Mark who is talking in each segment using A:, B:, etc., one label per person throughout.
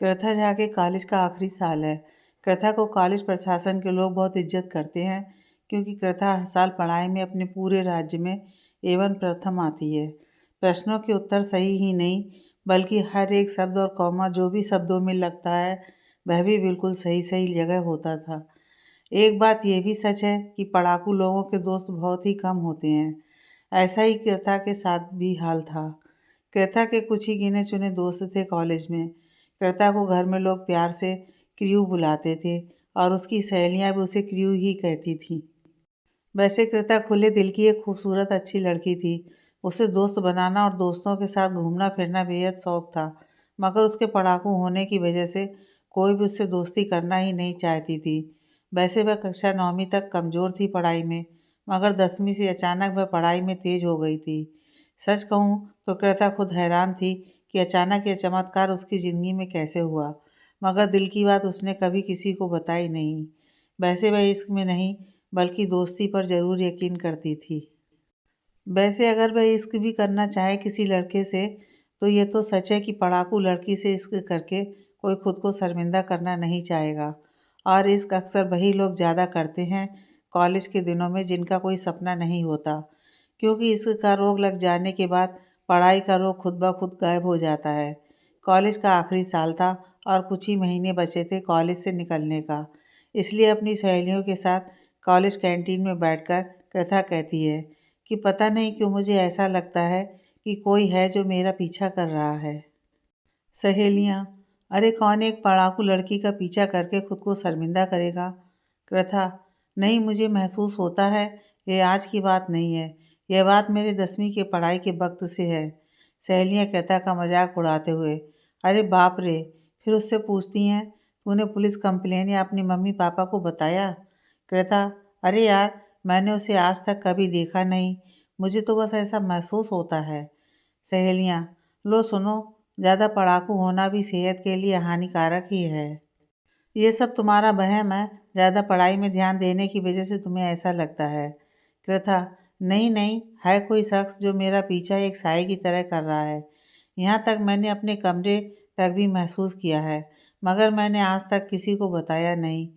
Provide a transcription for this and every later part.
A: कृथा झा के कॉलेज का आखिरी साल है। कृथा को कॉलेज प्रशासन के लोग बहुत इज्जत करते हैं क्योंकि कृथा हर साल पढ़ाई में अपने पूरे राज्य में एवन प्रथम आती है। प्रश्नों के उत्तर सही ही नहीं बल्कि हर एक शब्द और कॉमा जो भी शब्दों में लगता है वह भी बिल्कुल सही सही जगह होता था। एक बात यह भी सच है कि पढ़ाकू लोगों के दोस्त बहुत ही कम होते हैं। ऐसा ही कृथा के साथ भी हाल था। कृथा के कुछ ही गिने चुने दोस्त थे कॉलेज में। कृता को घर में लोग प्यार से क्रू बुलाते थे और उसकी सहेलियां भी उसे क्रू ही कहती थीं। वैसे कृता खुले दिल की एक खूबसूरत अच्छी लड़की थी। उसे दोस्त बनाना और दोस्तों के साथ घूमना फिरना बेहद शौक था, मगर उसके पढ़ाकू होने की वजह से कोई भी उससे दोस्ती करना ही नहीं चाहती थी। वैसे वह कक्षा 9वीं तक कमज़ोर थी पढ़ाई में, मगर 10वीं से अचानक वह पढ़ाई में तेज हो गई थी। सच कहूँ तो कृता खुद हैरान थी कि अचानक यह चमत्कार उसकी ज़िंदगी में कैसे हुआ, मगर दिल की बात उसने कभी किसी को बताई नहीं। वैसे वह इश्क में नहीं बल्कि दोस्ती पर ज़रूर यकीन करती थी। वैसे अगर वह इश्क भी करना चाहे किसी लड़के से तो ये तो सच है कि पढ़ाकू लड़की से इश्क करके कोई खुद को शर्मिंदा करना नहीं चाहेगा। और इश्क अक्सर वही लोग ज़्यादा करते हैं कॉलेज के दिनों में जिनका कोई सपना नहीं होता, क्योंकि इश्क का रोग लग जाने के बाद पढ़ाई का रोग खुद ब खुद गायब हो जाता है। कॉलेज का आखिरी साल था और कुछ ही महीने बचे थे कॉलेज से निकलने का। इसलिए अपनी सहेलियों के साथ कॉलेज कैंटीन में बैठकर कृथा कहती है कि पता नहीं क्यों मुझे ऐसा लगता है कि कोई है जो मेरा पीछा कर रहा है। सहेलियाँ, अरे कौन एक पढ़ाकू लड़की का पीछा करके खुद को शर्मिंदा करेगा। कृथा, नहीं मुझे महसूस होता है ये आज की बात नहीं है, यह बात मेरे 10वीं के पढ़ाई के वक्त से है। सहेलियाँ कृथा का मजाक उड़ाते हुए, अरे बाप रे, फिर उससे पूछती हैं तूने पुलिस कंप्लेन या अपनी मम्मी पापा को बताया। कृथा, अरे यार मैंने उसे आज तक कभी देखा नहीं, मुझे तो बस ऐसा महसूस होता है। सहेलियाँ, लो सुनो, ज़्यादा पढ़ाकू होना भी सेहत के लिए हानिकारक ही है। ये सब तुम्हारा वहम है, ज़्यादा पढ़ाई में ध्यान देने की वजह से तुम्हें ऐसा लगता है। कृथा, नहीं नहीं, है कोई शख्स जो मेरा पीछा एक साए की तरह कर रहा है। यहाँ तक मैंने अपने कमरे तक भी महसूस किया है, मगर मैंने आज तक किसी को बताया नहीं।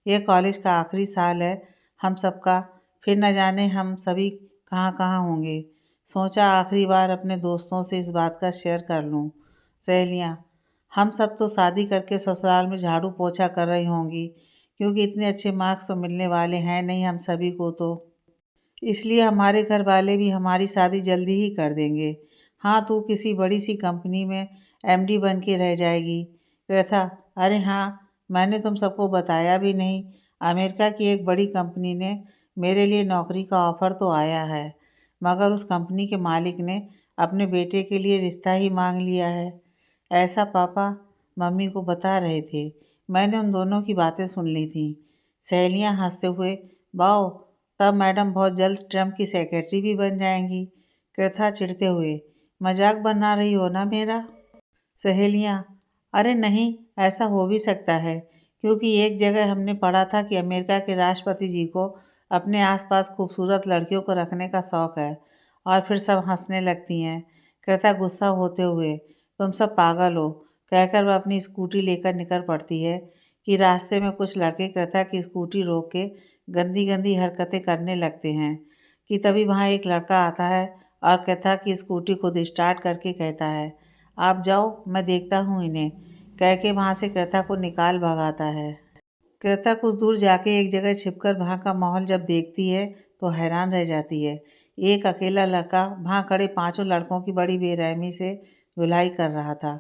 A: यह कॉलेज का आखिरी साल है हम सबका, फिर न जाने हम सभी कहाँ कहाँ होंगे। सोचा आखिरी बार अपने दोस्तों से इस बात का शेयर कर लूँ। सहेलियाँ, हम सब तो शादी करके ससुराल में झाड़ू पोछा कर रही होंगी, क्योंकि इतने अच्छे मार्क्स तो मिलने वाले हैं नहीं हम सभी को तो। इसलिए हमारे घर वाले भी हमारी शादी जल्दी ही कर देंगे। हाँ, तू किसी बड़ी सी कंपनी में एमडी बन के रह जाएगी। प्रथा, अरे हाँ, मैंने तुम सबको बताया भी नहीं। अमेरिका की एक बड़ी कंपनी ने मेरे लिए नौकरी का ऑफ़र तो आया है, मगर उस कंपनी के मालिक ने अपने बेटे के लिए रिश्ता ही मांग लिया है। ऐसा पापा मम्मी को बता रहे थे। मैंने उन दोनों की बातें सुन ली थीं। सहेलियां हंसते हुए, वाओ, तब मैडम बहुत जल्द ट्रम्प की सेक्रेटरी भी बन जाएंगी। कृथा चिढ़ते हुए, मजाक बना रही हो ना मेरा। सहेलियां, अरे नहीं, ऐसा हो भी सकता है, क्योंकि एक जगह हमने पढ़ा था कि अमेरिका के राष्ट्रपति जी को अपने आसपास खूबसूरत लड़कियों को रखने का शौक है। और फिर सब हंसने लगती हैं। कृता गुस्सा होते हुए, तुम सब पागल हो, कहकर वह अपनी स्कूटी लेकर निकल पड़ती है कि रास्ते में कुछ लड़के कृता की स्कूटी रोक के गंदी गंदी हरकतें करने लगते हैं कि तभी वहाँ एक लड़का आता है और कृता की स्कूटी खुद स्टार्ट करके कहता है, आप जाओ मैं देखता हूँ इन्हें, कह के वहाँ से कृता को निकाल भगाता है। कृता कुछ दूर जाके एक जगह छिपकर वहाँ का माहौल जब देखती है तो हैरान रह जाती है। एक अकेला लड़का वहाँ खड़े पांचों लड़कों की बड़ी बेरहमी से धुलाई कर रहा था।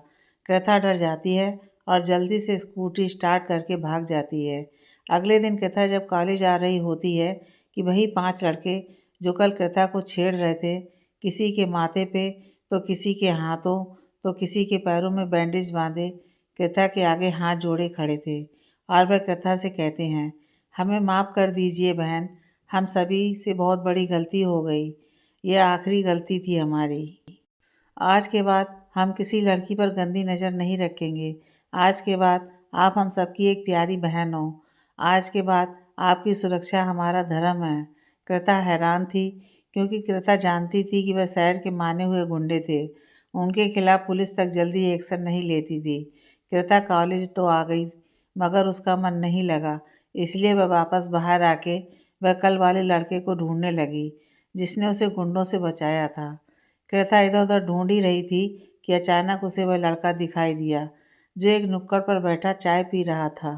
A: कृता डर जाती है और जल्दी से स्कूटी स्टार्ट करके भाग जाती है। अगले दिन कृता जब कॉलेज आ रही होती है कि वही 5 लड़के जो कल कृता को छेड़ रहे थे, किसी के माथे पे तो किसी के हाथों तो किसी के पैरों में बैंडेज बांधे कृता के आगे हाथ जोड़े खड़े थे और वह कृता से कहते हैं, हमें माफ़ कर दीजिए बहन, हम सभी से बहुत बड़ी गलती हो गई, यह आखिरी गलती थी हमारी। आज के बाद हम किसी लड़की पर गंदी नज़र नहीं रखेंगे। आज के बाद आप हम सबकी एक प्यारी बहन हो। आज के बाद आपकी सुरक्षा हमारा धर्म है। कृता हैरान थी, क्योंकि कृता जानती थी कि वह शहर के माने हुए गुंडे थे। उनके खिलाफ पुलिस तक जल्दी एक्शन नहीं लेती थी, कृथा कॉलेज तो आ गई मगर उसका मन नहीं लगा, इसलिए वह वापस बाहर आके वह कल वाले लड़के को ढूंढने लगी जिसने उसे गुंडों से बचाया था। कृथा इधर उधर ढूंढ ही रही थी कि अचानक उसे वह लड़का दिखाई दिया जो एक नुक्कड़ पर बैठा चाय पी रहा था।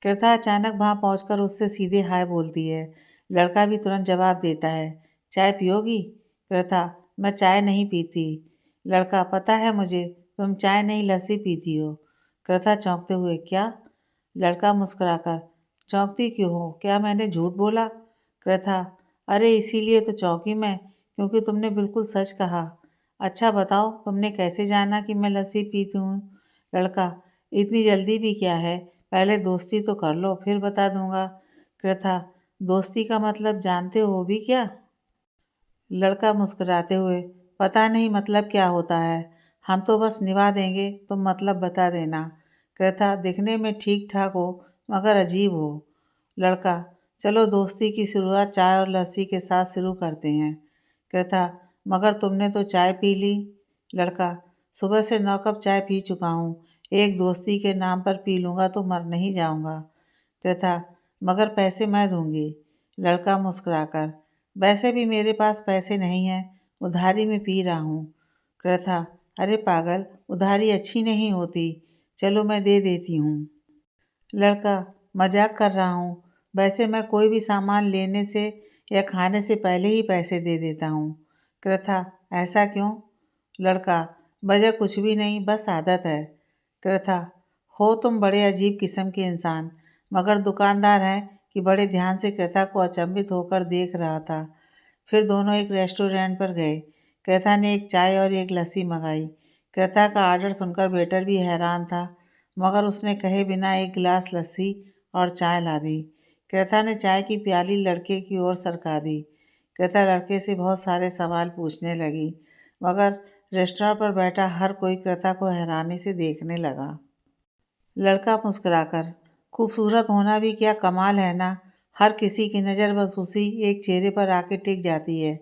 A: कृथा अचानक वहां पहुंचकर उससे सीधे हाय बोलती है। लड़का भी तुरंत जवाब देता है, चाय पियोगी? कृथा, मैं चाय नहीं पीती। लड़का, पता है मुझे, तुम चाय नहीं लस्सी पीती हो। कृथा चौंकते हुए, क्या? लड़का मुस्कुराकर, चौंकती क्यों हो, क्या मैंने झूठ बोला? कृथा, अरे इसीलिए तो चौंकी मैं, क्योंकि तुमने बिल्कुल सच कहा। अच्छा बताओ, तुमने कैसे जाना कि मैं लस्सी पीती हूँ? लड़का, इतनी जल्दी भी क्या है, पहले दोस्ती तो कर लो फिर बता दूंगा। कृथा, दोस्ती का मतलब जानते हो भी क्या? लड़का मुस्कुराते हुए, पता नहीं मतलब क्या होता है, हम तो बस निभा देंगे, तुम मतलब बता देना। कृथा, दिखने में ठीक ठाक हो मगर अजीब हो। लड़का, चलो दोस्ती की शुरुआत चाय और लस्सी के साथ शुरू करते हैं। कृथा, मगर तुमने तो चाय पी ली। लड़का, सुबह से 9 कप चाय पी चुका हूँ, एक दोस्ती के नाम पर पी लूँगा तो मर नहीं जाऊँगा। कृथा, मगर पैसे मैं दूंगी। लड़का मुस्कुराकर, वैसे भी मेरे पास पैसे नहीं हैं, उधारी में पी रहा हूँ। कृथा, अरे पागल, उधारी अच्छी नहीं होती, चलो मैं दे देती हूँ। लड़का, मजाक कर रहा हूँ, वैसे मैं कोई भी सामान लेने से या खाने से पहले ही पैसे दे देता हूँ। कृथा, ऐसा क्यों? लड़का, वजह कुछ भी नहीं, बस आदत है। कृथा, हो तुम बड़े अजीब किस्म के इंसान। मगर दुकानदार है कि बड़े ध्यान से कृथा को अचंभित होकर देख रहा था। फिर दोनों एक रेस्टोरेंट पर गए। कृथा ने एक चाय और एक लस्सी मंगाई। कृथा का ऑर्डर सुनकर वेटर भी हैरान था, मगर उसने कहे बिना एक गिलास लस्सी और चाय ला दी। कृथा ने चाय की प्याली लड़के की ओर सरका दी। कृथा लड़के से बहुत सारे सवाल पूछने लगी, मगर रेस्टोरेंट पर बैठा हर कोई कृथा को हैरानी से देखने लगा। लड़का मुस्कुराकर, खूबसूरत होना भी क्या कमाल है ना, हर किसी की नज़र बस उसी एक चेहरे पर आके टिक जाती है,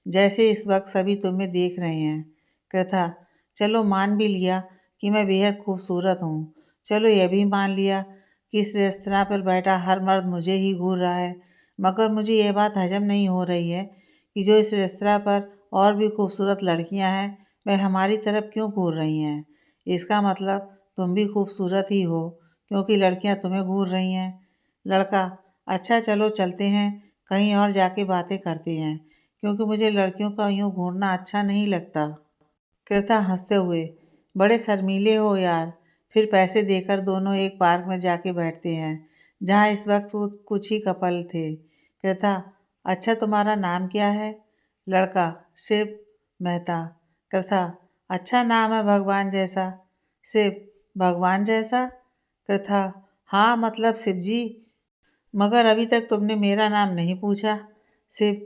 A: जैसे इस वक्त सभी तुम्हें देख रहे हैं। कृथा, चलो मान भी लिया कि मैं बेहद खूबसूरत हूँ, चलो यह भी मान लिया कि इस रेस्तरां पर बैठा हर मर्द मुझे ही घूर रहा है, मगर मुझे यह बात हजम नहीं हो रही है कि जो इस रेस्तरां पर और भी खूबसूरत लड़कियां हैं वह हमारी तरफ क्यों घूर रही हैं। इसका मतलब तुम भी खूबसूरत ही हो, क्योंकि लड़कियां तुम्हें घूर रही हैं। लड़का, अच्छा चलो चलते हैं, कहीं और जाके बातें करते हैं, क्योंकि मुझे लड़कियों का यूं घूरना अच्छा नहीं लगता। कृथा हंसते हुए, बड़े शर्मीले हो यार। फिर पैसे देकर दोनों एक पार्क में जाके बैठते हैं, जहाँ इस वक्त वो कुछ ही कपल थे। कृथा, अच्छा तुम्हारा नाम क्या है? लड़का, शिव मेहता। कृथा, अच्छा नाम है भगवान जैसा। शिव, भगवान जैसा? कृथा, हाँ मतलब शिव जी, मगर अभी तक तुमने मेरा नाम नहीं पूछा। शिव,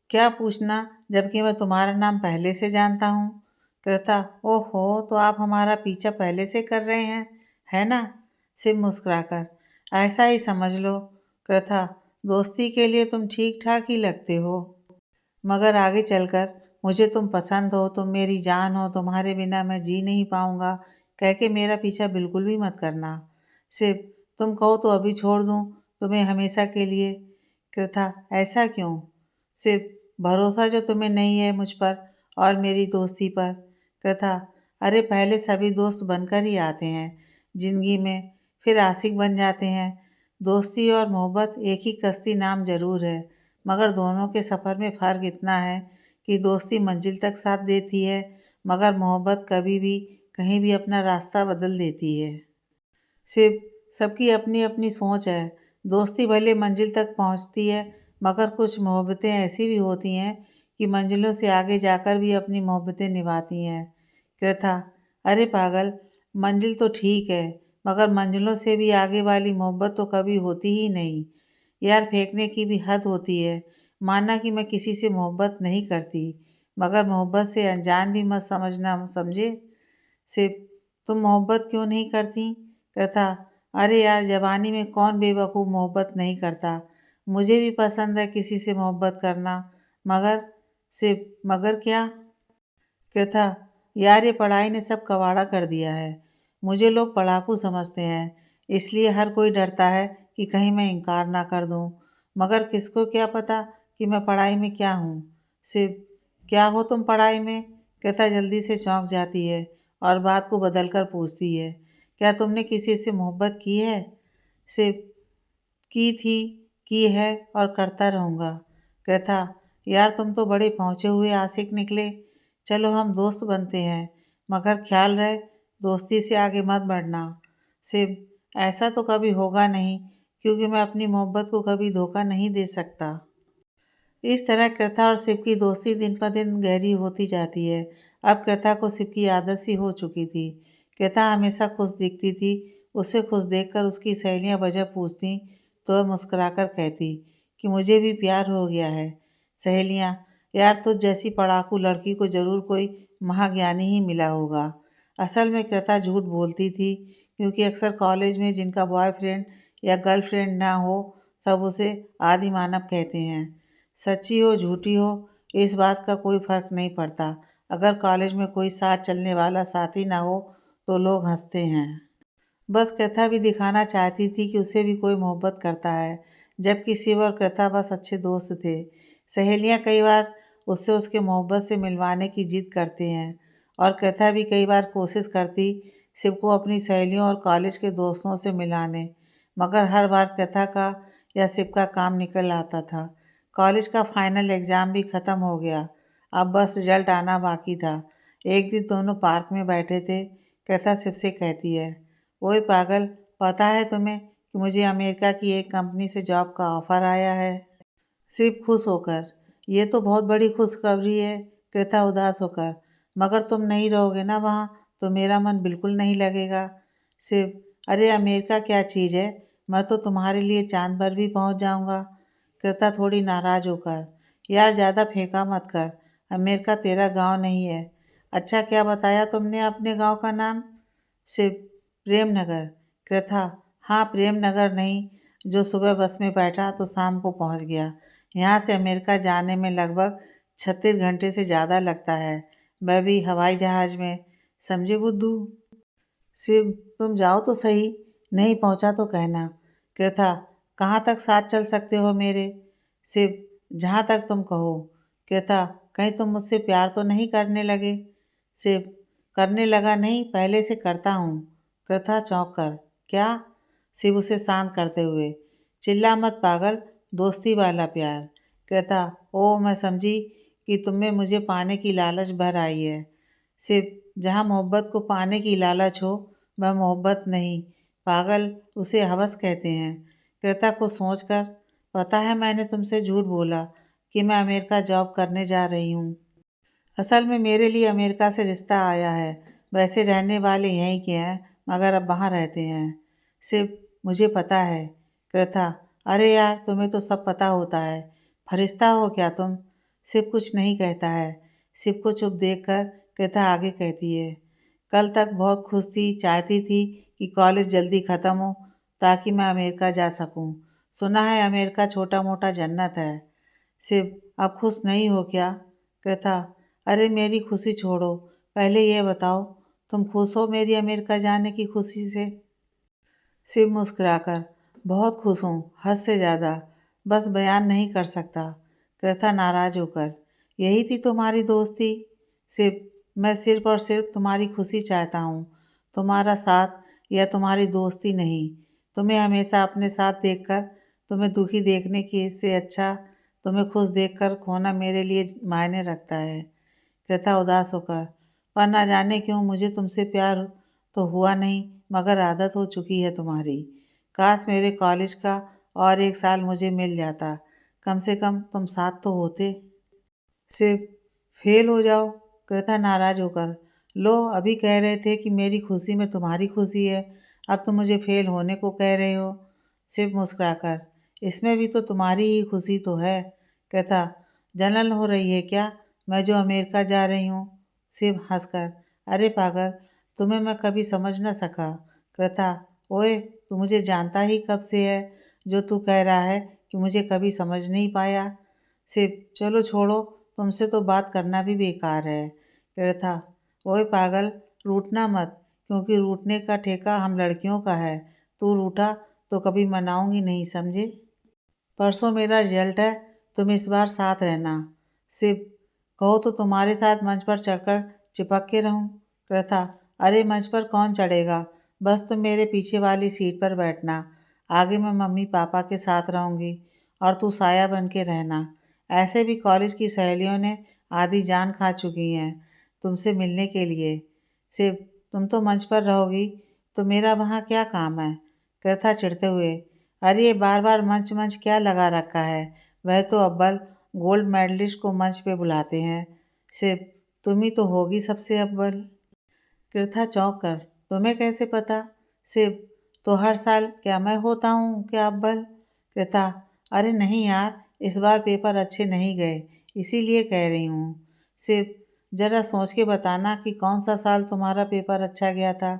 A: क्या पूछना, जबकि मैं तुम्हारा नाम पहले से जानता हूँ। कृथा, ओहो, तो आप हमारा पीछा पहले से कर रहे हैं, है ना? शिव मुस्कुराकर, ऐसा ही समझ लो। कृथा, दोस्ती के लिए तुम ठीक ठाक ही लगते हो, मगर आगे चलकर मुझे तुम पसंद हो, तुम मेरी जान हो, तुम्हारे बिना मैं जी नहीं पाऊंगा, कह के मेरा पीछा बिल्कुल भी मत करना। शिव, तुम कहो तो अभी छोड़ दूं तुम्हें हमेशा के लिए। कृथा, ऐसा क्यों? शिव, भरोसा जो तुम्हें नहीं है मुझ पर और मेरी दोस्ती पर। कृथा, अरे पहले सभी दोस्त बनकर ही आते हैं जिंदगी में, फिर आशिक बन जाते हैं। दोस्ती और मोहब्बत एक ही कश्ती नाम जरूर है, मगर दोनों के सफ़र में फ़र्क इतना है कि दोस्ती मंजिल तक साथ देती है, मगर मोहब्बत कभी भी कहीं भी अपना रास्ता बदल देती है। सिर्फ सबकी अपनी अपनी सोच है, दोस्ती भले मंजिल तक पहुंचती है, मगर कुछ मोहब्बतें ऐसी भी होती हैं कि मंजिलों से आगे जाकर भी अपनी मोहब्बतें निभाती हैं। कृथा, अरे पागल, मंजिल तो ठीक है, मगर मंजिलों से भी आगे वाली मोहब्बत तो कभी होती ही नहीं। यार फेंकने की भी हद होती है, माना कि मैं किसी से मोहब्बत नहीं करती, मगर मोहब्बत से अनजान भी मत समझना, समझे? सिर्फ तुम मोहब्बत क्यों नहीं करती? कृथा, अरे यार जवानी में कौन बेवकूफ़ मोहब्बत नहीं करता, मुझे भी पसंद है किसी से मोहब्बत करना, मगर मगर क्या? कृथा, यार ये पढ़ाई ने सब कबाड़ा कर दिया है, मुझे लोग पढ़ाकू समझते हैं, इसलिए हर कोई डरता है कि कहीं मैं इनकार ना कर दूं। मगर किसको क्या पता कि मैं पढ़ाई में क्या हूँ। सिर्फ क्या हो तुम पढ़ाई में? कृथा जल्दी से चौंक जाती है और बात को बदलकर पूछती है, क्या तुमने किसी से मोहब्बत की है? सिर्फ की थी, की है और करता रहूँगा। कृथा, यार तुम तो बड़े पहुँचे हुए आशिक निकले। चलो हम दोस्त बनते हैं, मगर ख्याल रहे दोस्ती से आगे मत बढ़ना। सिर्फ ऐसा तो कभी होगा नहीं, क्योंकि मैं अपनी मोहब्बत को कभी धोखा नहीं दे सकता। इस तरह कृथा और शिव की दोस्ती दिन पर दिन गहरी होती जाती है। अब कृथा को शिव की आदत सी हो चुकी थी। कृथा हमेशा खुश दिखती थी। उसे खुश देखकर उसकी सहेलियां वजह पूछती तो वह मुस्कुराकर कहती कि मुझे भी प्यार हो गया है। सहेलियां, यार तुझ जैसी पढ़ाकू लड़की को जरूर कोई महाज्ञानी ही मिला होगा। असल में कृथा झूठ बोलती थी, क्योंकि अक्सर कॉलेज में जिनका बॉयफ्रेंड या गर्लफ्रेंड ना हो, सब उसे आदि मानव कहते हैं। सच्ची हो झूठी हो, इस बात का कोई फर्क नहीं पड़ता। अगर कॉलेज में कोई साथ चलने वाला साथी ना हो तो लोग हंसते हैं। बस कृथा भी दिखाना चाहती थी कि उसे भी कोई मोहब्बत करता है, जबकि शिव और कृथा बस अच्छे दोस्त थे। सहेलियां कई बार उससे उसके मोहब्बत से मिलवाने की जिद करते हैं, और कृथा भी कई बार कोशिश करती शिव को अपनी सहेलियों और कॉलेज के दोस्तों से मिलाने, मगर हर बार कृथा का या शिव का काम निकल आता था। कॉलेज का फाइनल एग्ज़ाम भी ख़त्म हो गया, अब बस रिजल्ट आना बाकी था। एक दिन दोनों पार्क में बैठे थे। कृथा शिव से कहती है, ओए पागल, पता है तुम्हें कि मुझे अमेरिका की एक कंपनी से जॉब का ऑफ़र आया है? सिर्फ खुश होकर, ये तो बहुत बड़ी खुशखबरी है। कृथा उदास होकर, मगर तुम नहीं रहोगे ना वहाँ, तो मेरा मन बिल्कुल नहीं लगेगा। सिर्फ, अरे अमेरिका क्या चीज़ है, मैं तो तुम्हारे लिए चांद पर भी पहुँच जाऊँगा। कृता थोड़ी नाराज होकर, यार ज़्यादा फेंका मत कर, अमेरिका तेरा गांव नहीं है। अच्छा क्या बताया तुमने अपने गांव का नाम? सिर्फ, प्रेमनगर। कृथा, हाँ प्रेमनगर नहीं, जो सुबह बस में बैठा तो शाम को पहुंच गया। यहाँ से अमेरिका जाने में लगभग 36 घंटे से ज़्यादा लगता है, मैं भी हवाई जहाज़ में। समझे बुद्धू? शिव, तुम जाओ तो सही, नहीं पहुंचा तो कहना। कृथा, कहाँ तक साथ चल सकते हो मेरे? शिव, जहाँ तक तुम कहो। कृथा, कहीं तुम मुझसे प्यार तो नहीं करने लगे? शिव, करने लगा नहीं, पहले से करता हूँ। कृथा चौंक कर, क्या? शिव उसे शांत करते हुए, चिल्ला मत पागल, दोस्ती वाला प्यार। कृथा, ओ मैं समझी कि तुम्हें मुझे पाने की लालच भर आई है। शिव, जहाँ मोहब्बत को पाने की लालच हो, वह मोहब्बत नहीं, पागल, उसे हवस कहते हैं। कृता को सोचकर, पता है मैंने तुमसे झूठ बोला कि मैं अमेरिका जॉब करने जा रही हूँ। असल में मेरे लिए अमेरिका से रिश्ता आया है। वैसे रहने वाले यहीं के हैं, मगर अब वहाँ रहते हैं। सिर्फ, मुझे पता है। कृथा, अरे यार तुम्हें तो सब पता होता है, फरिश्ता हो क्या तुम? सिर्फ कुछ नहीं कहता है। सिर्फ को चुप देख कर कृथा आगे कहती है, कल तक बहुत खुश थी, चाहती थी कि कॉलेज जल्दी ख़त्म हो ताकि मैं अमेरिका जा सकूं। सुना है अमेरिका छोटा मोटा जन्नत है। सिर्फ, अब खुश नहीं हो क्या? कृथा, अरे मेरी खुशी छोड़ो, पहले ये बताओ तुम खुश हो मेरी अमेरिका जाने की खुशी से? शिव मुस्कुराकर, बहुत खुश हूँ, हद से ज़्यादा, बस बयान नहीं कर सकता। कृथा नाराज होकर, यही थी तुम्हारी दोस्ती? शिव, मैं सिर्फ और सिर्फ तुम्हारी खुशी चाहता हूँ, तुम्हारा साथ या तुम्हारी दोस्ती नहीं। तुम्हें हमेशा अपने साथ देखकर तुम्हें दुखी देखने की से अच्छा तुम्हें खुश देखकर खोना मेरे लिए मायने रखता है। कृथा उदास होकर, पर ना जाने क्यों मुझे तुमसे प्यार तो हुआ नहीं, मगर आदत हो चुकी है तुम्हारी। काश मेरे कॉलेज का और एक साल मुझे मिल जाता, कम से कम तुम साथ तो होते। सिर्फ, फेल हो जाओ? कृथा नाराज होकर, लो अभी कह रहे थे कि मेरी खुशी में तुम्हारी खुशी है, अब तुम मुझे फेल होने को कह रहे हो। शिव मुस्कुराकर, इसमें भी तो तुम्हारी ही खुशी तो है। कृथा, जलन हो रही है क्या, मैं जो अमेरिका जा रही हूँ? शिव हंसकर, अरे पागल, तुम्हें मैं कभी समझ न सका। कृथा, ओए तू मुझे जानता ही कब से है, जो तू कह रहा है कि मुझे कभी समझ नहीं पाया? शिव, चलो छोड़ो, तुमसे तो बात करना भी बेकार है। कृथा, ओए पागल, रूठना मत, क्योंकि रूठने का ठेका हम लड़कियों का है। तू रूठा तो कभी मनाऊंगी नहीं, समझे। परसों मेरा रिजल्ट है, तुम इस बार साथ रहना। शिव, कहो तो तुम्हारे साथ मंच पर चढ़कर चिपक के रहूं। कृथा, अरे मंच पर कौन चढ़ेगा, बस तुम मेरे पीछे वाली सीट पर बैठना। आगे मैं मम्मी पापा के साथ रहूंगी और तू साया बन के रहना। ऐसे भी कॉलेज की सहेलियों ने आधी जान खा चुकी हैं तुमसे मिलने के लिए। शिव, तुम तो मंच पर रहोगी तो मेरा वहाँ क्या काम है। कृथा चिढ़ते हुए, अरे ये बार बार मंच मंच क्या लगा रखा है, वह तो अव्वल गोल्ड मेडलिस्ट को मंच पे बुलाते हैं। शिव, तुम ही तो होगी सबसे अव्वल। कृथा चौंक कर, तुम्हें कैसे पता। शिव, तो हर साल क्या मैं होता हूँ क्या अव्वल। कृथा, अरे नहीं यार, इस बार पेपर अच्छे नहीं गए इसीलिए कह रही हूँ। शिव, जरा सोच के बताना कि कौन सा साल तुम्हारा पेपर अच्छा गया था।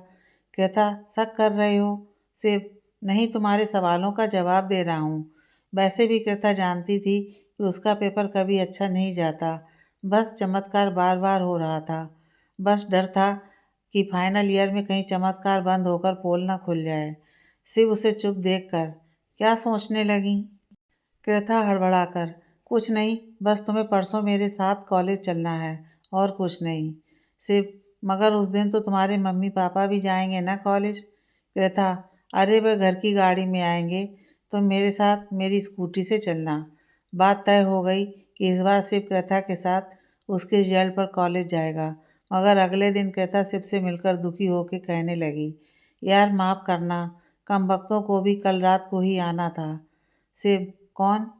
A: कृथा, शक कर रहे हो। शिव, नहीं, तुम्हारे सवालों का जवाब दे रहा हूँ। वैसे भी कृथा जानती थी कि उसका पेपर कभी अच्छा नहीं जाता, बस चमत्कार बार बार हो रहा था। बस डर था कि फाइनल ईयर में कहीं चमत्कार बंद होकर पोल न खुल जाए। शिव उसे चुप देखकर, क्या सोचने लगी। कृथा हड़बड़ाकर, कुछ नहीं, बस तुम्हें परसों मेरे साथ कॉलेज चलना है और कुछ नहीं। शिव, मगर उस दिन तो तुम्हारे मम्मी पापा भी जाएंगे ना कॉलेज। कृथा, अरे वह घर की गाड़ी में आएंगे, तुम मेरे साथ मेरी स्कूटी से चलना। बात तय हो गई कि इस बार शिव कृथा के साथ उसके रिजल्ट पर कॉलेज जाएगा। मगर अगले दिन कृथा शिव से मिलकर दुखी होकर कहने लगी, यार माफ़ करना, कम वक्तों को भी कल रात को ही आना था। शिव, कौन।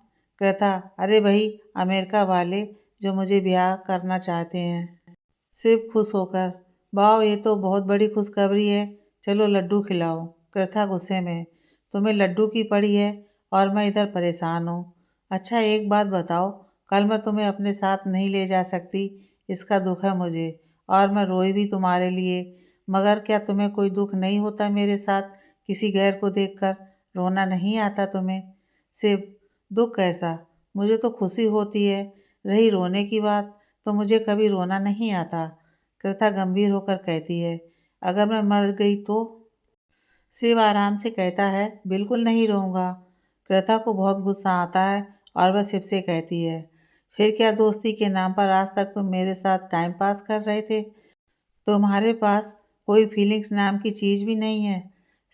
A: कृथा, अरे वही अमेरिका वाले जो मुझे ब्याह करना चाहते हैं। शिव खुश होकर, वाह ये तो बहुत बड़ी खुशखबरी है, चलो लड्डू खिलाओ। कृथा गुस्से में, तुम्हें लड्डू की पड़ी है और मैं इधर परेशान हूँ। अच्छा एक बात बताओ, कल मैं तुम्हें अपने साथ नहीं ले जा सकती, इसका दुख है मुझे, और मैं रोई भी तुम्हारे लिए। मगर क्या तुम्हें कोई दुख नहीं होता मेरे साथ किसी गैर को देखकर, रोना नहीं आता तुम्हें। शिव, दुख कैसा, मुझे तो खुशी होती है। रही रोने की बात, तो मुझे कभी रोना नहीं आता। कृथा गंभीर होकर कहती है, अगर मैं मर गई तो। शिव आराम से कहता है, बिल्कुल नहीं रहूँगा। कृथा को बहुत गुस्सा आता है और वह शिव से कहती है, फिर क्या दोस्ती के नाम पर आज तक तुम मेरे साथ टाइम पास कर रहे थे, तुम्हारे पास कोई फीलिंग्स नाम की चीज़ भी नहीं है।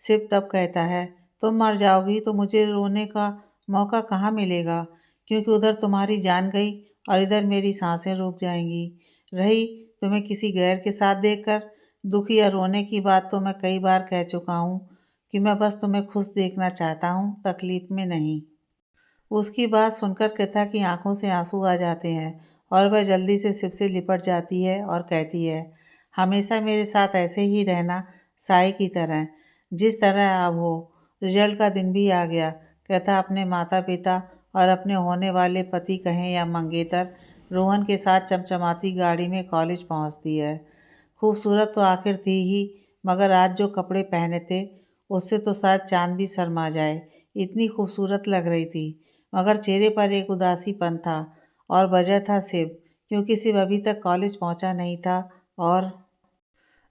A: शिव तब कहता है, तुम मर जाओगी तो मुझे रोने का मौका कहाँ मिलेगा, क्योंकि उधर तुम्हारी जान गई और इधर मेरी सांसें रुक जाएंगी। रही तुम्हें किसी गैर के साथ देखकर दुखी या रोने की बात, तो मैं कई बार कह चुका हूँ कि मैं बस तुम्हें खुश देखना चाहता हूँ, तकलीफ में नहीं। उसकी बात सुनकर कृथा की आंखों से आंसू आ जाते हैं और वह जल्दी से शिव से लिपट जाती है और कहती है, हमेशा मेरे साथ ऐसे ही रहना, साई की तरह, जिस तरह अब हो। रिजल्ट का दिन भी आ गया। कृथा अपने माता पिता और अपने होने वाले पति कहें या मंगेतर रोहन के साथ चमचमाती गाड़ी में कॉलेज पहुंचती है। खूबसूरत तो आखिर थी ही, मगर आज जो कपड़े पहने थे उससे तो शायद चांद भी शर्मा जाए, इतनी खूबसूरत लग रही थी। मगर चेहरे पर एक उदासीपन था और वजह था शिव, क्योंकि शिव अभी तक कॉलेज पहुंचा नहीं था और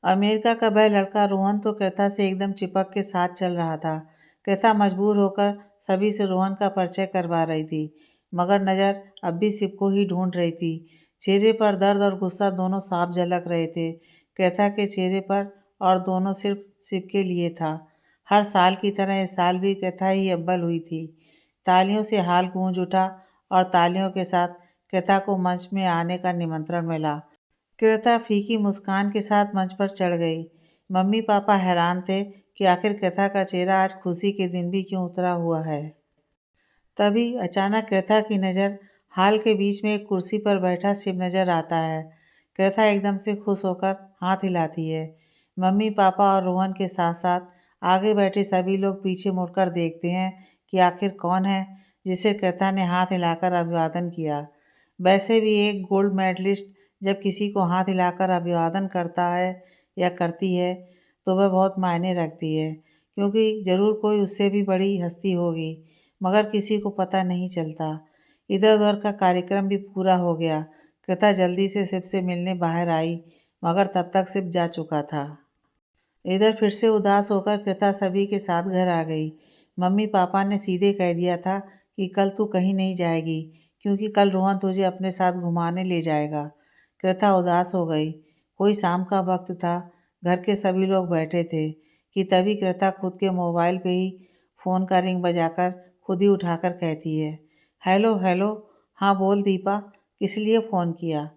A: अमेरिका का वह लड़का रोहन तो कृथा से एकदम चिपक के साथ चल रहा था। कृथा मजबूर होकर सभी से रोहन का परिचय करवा रही थी, मगर नज़र अब भी शिव को ही ढूंढ रही थी। चेहरे पर दर्द और गुस्सा दोनों साफ झलक रहे थे कृथा के चेहरे पर, और दोनों सिर्फ शिव के लिए था। हर साल की तरह इस साल भी कृथा ही अव्वल हुई थी। तालियों से हाल गूंज उठा और तालियों के साथ कृथा को मंच में आने का निमंत्रण मिला। कृथा फीकी मुस्कान के साथ मंच पर चढ़ गई। मम्मी पापा हैरान थे कि आखिर कृथा का चेहरा आज खुशी के दिन भी क्यों उतरा हुआ है। तभी अचानक कृथा की नज़र हॉल के बीच में एक कुर्सी पर बैठा शिव नज़र आता है। कृथा एकदम से खुश होकर हाथ हिलाती है। मम्मी पापा और रोहन के साथ साथ आगे बैठे सभी लोग पीछे मुड़कर देखते हैं कि आखिर कौन है जिसे कृथा ने हाथ हिलाकर अभिवादन किया। वैसे भी एक गोल्ड मेडलिस्ट जब किसी को हाथ हिलाकर अभिवादन करता है या करती है तो वह बहुत मायने रखती है, क्योंकि ज़रूर कोई उससे भी बड़ी हस्ती होगी, मगर किसी को पता नहीं चलता। इधर उधर का कार्यक्रम भी पूरा हो गया। कृथा जल्दी से शिव से मिलने बाहर आई, मगर तब तक शिव जा चुका था। इधर फिर से उदास होकर कृता सभी के साथ घर आ गई। मम्मी पापा ने सीधे कह दिया था कि कल तू कहीं नहीं जाएगी, क्योंकि कल रोहन तुझे अपने साथ घुमाने ले जाएगा। कृता उदास हो गई। कोई शाम का वक्त था, घर के सभी लोग बैठे थे कि तभी कृता खुद के मोबाइल पे ही फ़ोन का रिंग बजाकर खुद ही उठाकर कहती है, हेलो हेलो। हाँ बोल दीपा, किस लिए फ़ोन किया?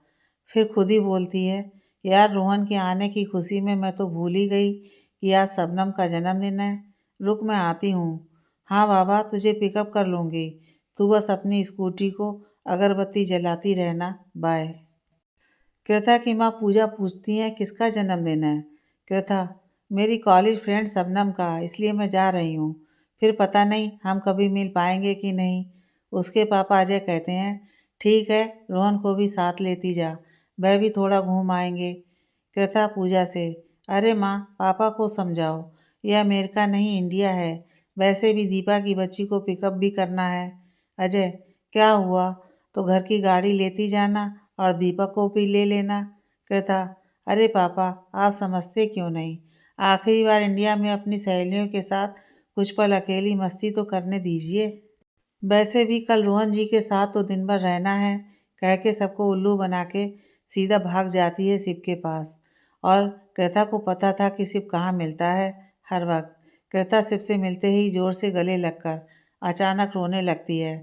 A: फिर खुद ही बोलती है, यार रोहन के आने की खुशी में मैं तो भूल ही गई कि आज शबनम का जन्मदिन है। रुक मैं आती हूँ। हाँ बाबा, तुझे पिकअप कर लूँगी। तू बस अपनी स्कूटी को अगरबत्ती जलाती रहना। बाय। कृथा की माँ पूजा पूछती हैं, किसका जन्मदिन है? कृथा, मेरी कॉलेज फ्रेंड शबनम का, इसलिए मैं जा रही हूँ। फिर पता नहीं हम कभी मिल पाएंगे कि नहीं। उसके पापा अजय कहते हैं, ठीक है, रोहन को भी साथ लेती जा, वह भी थोड़ा घूम आएंगे। कृथा पूजा से, अरे माँ, पापा को समझाओ, यह अमेरिका नहीं इंडिया है। वैसे भी दीपा की बच्ची को पिकअप भी करना है। अजय, क्या हुआ? तो घर की गाड़ी लेती जाना और दीपक को भी ले लेना। कृथा, अरे पापा, आप समझते क्यों नहीं? आखिरी बार इंडिया में अपनी सहेलियों के साथ कुछ पल अकेली मस्ती तो करने दीजिए। वैसे भी कल रोहन जी के साथ तो दिन भर रहना है, कह के सबको उल्लू बना के सीधा भाग जाती है शिव के पास। और कृथा को पता था कि शिव कहाँ मिलता है हर वक्त। कृथा शिव से मिलते ही जोर से गले लगकर अचानक रोने लगती है।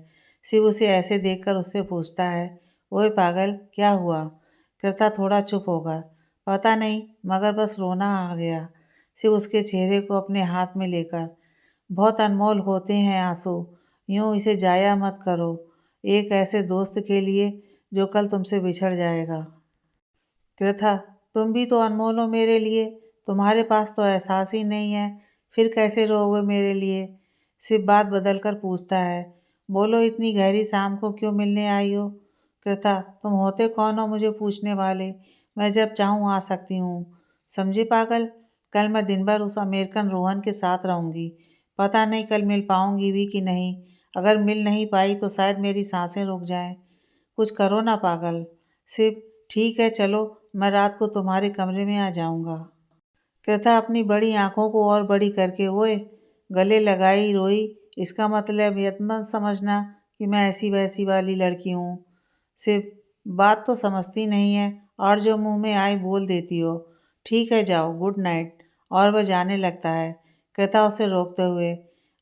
A: शिव उसे ऐसे देखकर उससे पूछता है, ओए पागल, क्या हुआ? कृता थोड़ा चुप होकर, पता नहीं, मगर बस रोना आ गया। शिव उसके चेहरे को अपने हाथ में लेकर, बहुत अनमोल होते हैं आंसू, यूं इसे जाया मत करो, एक ऐसे दोस्त के लिए जो कल तुमसे बिछड़ जाएगा। कृथा, तुम भी तो अनमोल हो मेरे लिए, तुम्हारे पास तो एहसास ही नहीं है, फिर कैसे रोओगे मेरे लिए? सिर्फ बात बदल कर पूछता है, बोलो इतनी गहरी शाम को क्यों मिलने आई हो? कृथा, तुम होते कौन हो मुझे पूछने वाले? मैं जब चाहूँ आ सकती हूँ। समझी पागल, कल मैं दिन भर उस अमेरिकन रोहन के साथ रहूँगी। पता नहीं कल मिल पाऊँगी भी कि नहीं। अगर मिल नहीं पाई तो शायद मेरी सांसें रुक जाएं। कुछ करो ना पागल। सिर्फ, ठीक है चलो, मैं रात को तुम्हारे कमरे में आ जाऊंगा। कृथा अपनी बड़ी आंखों को और बड़ी करके, ओए, गले लगाई रोई। इसका मतलब ये मत समझना कि मैं ऐसी वैसी वाली लड़की हूँ। सिर्फ, बात तो समझती नहीं है और जो मुंह में आई बोल देती हो। ठीक है जाओ, गुड नाइट। और वह जाने लगता है। कृथा उसे रोकते हुए,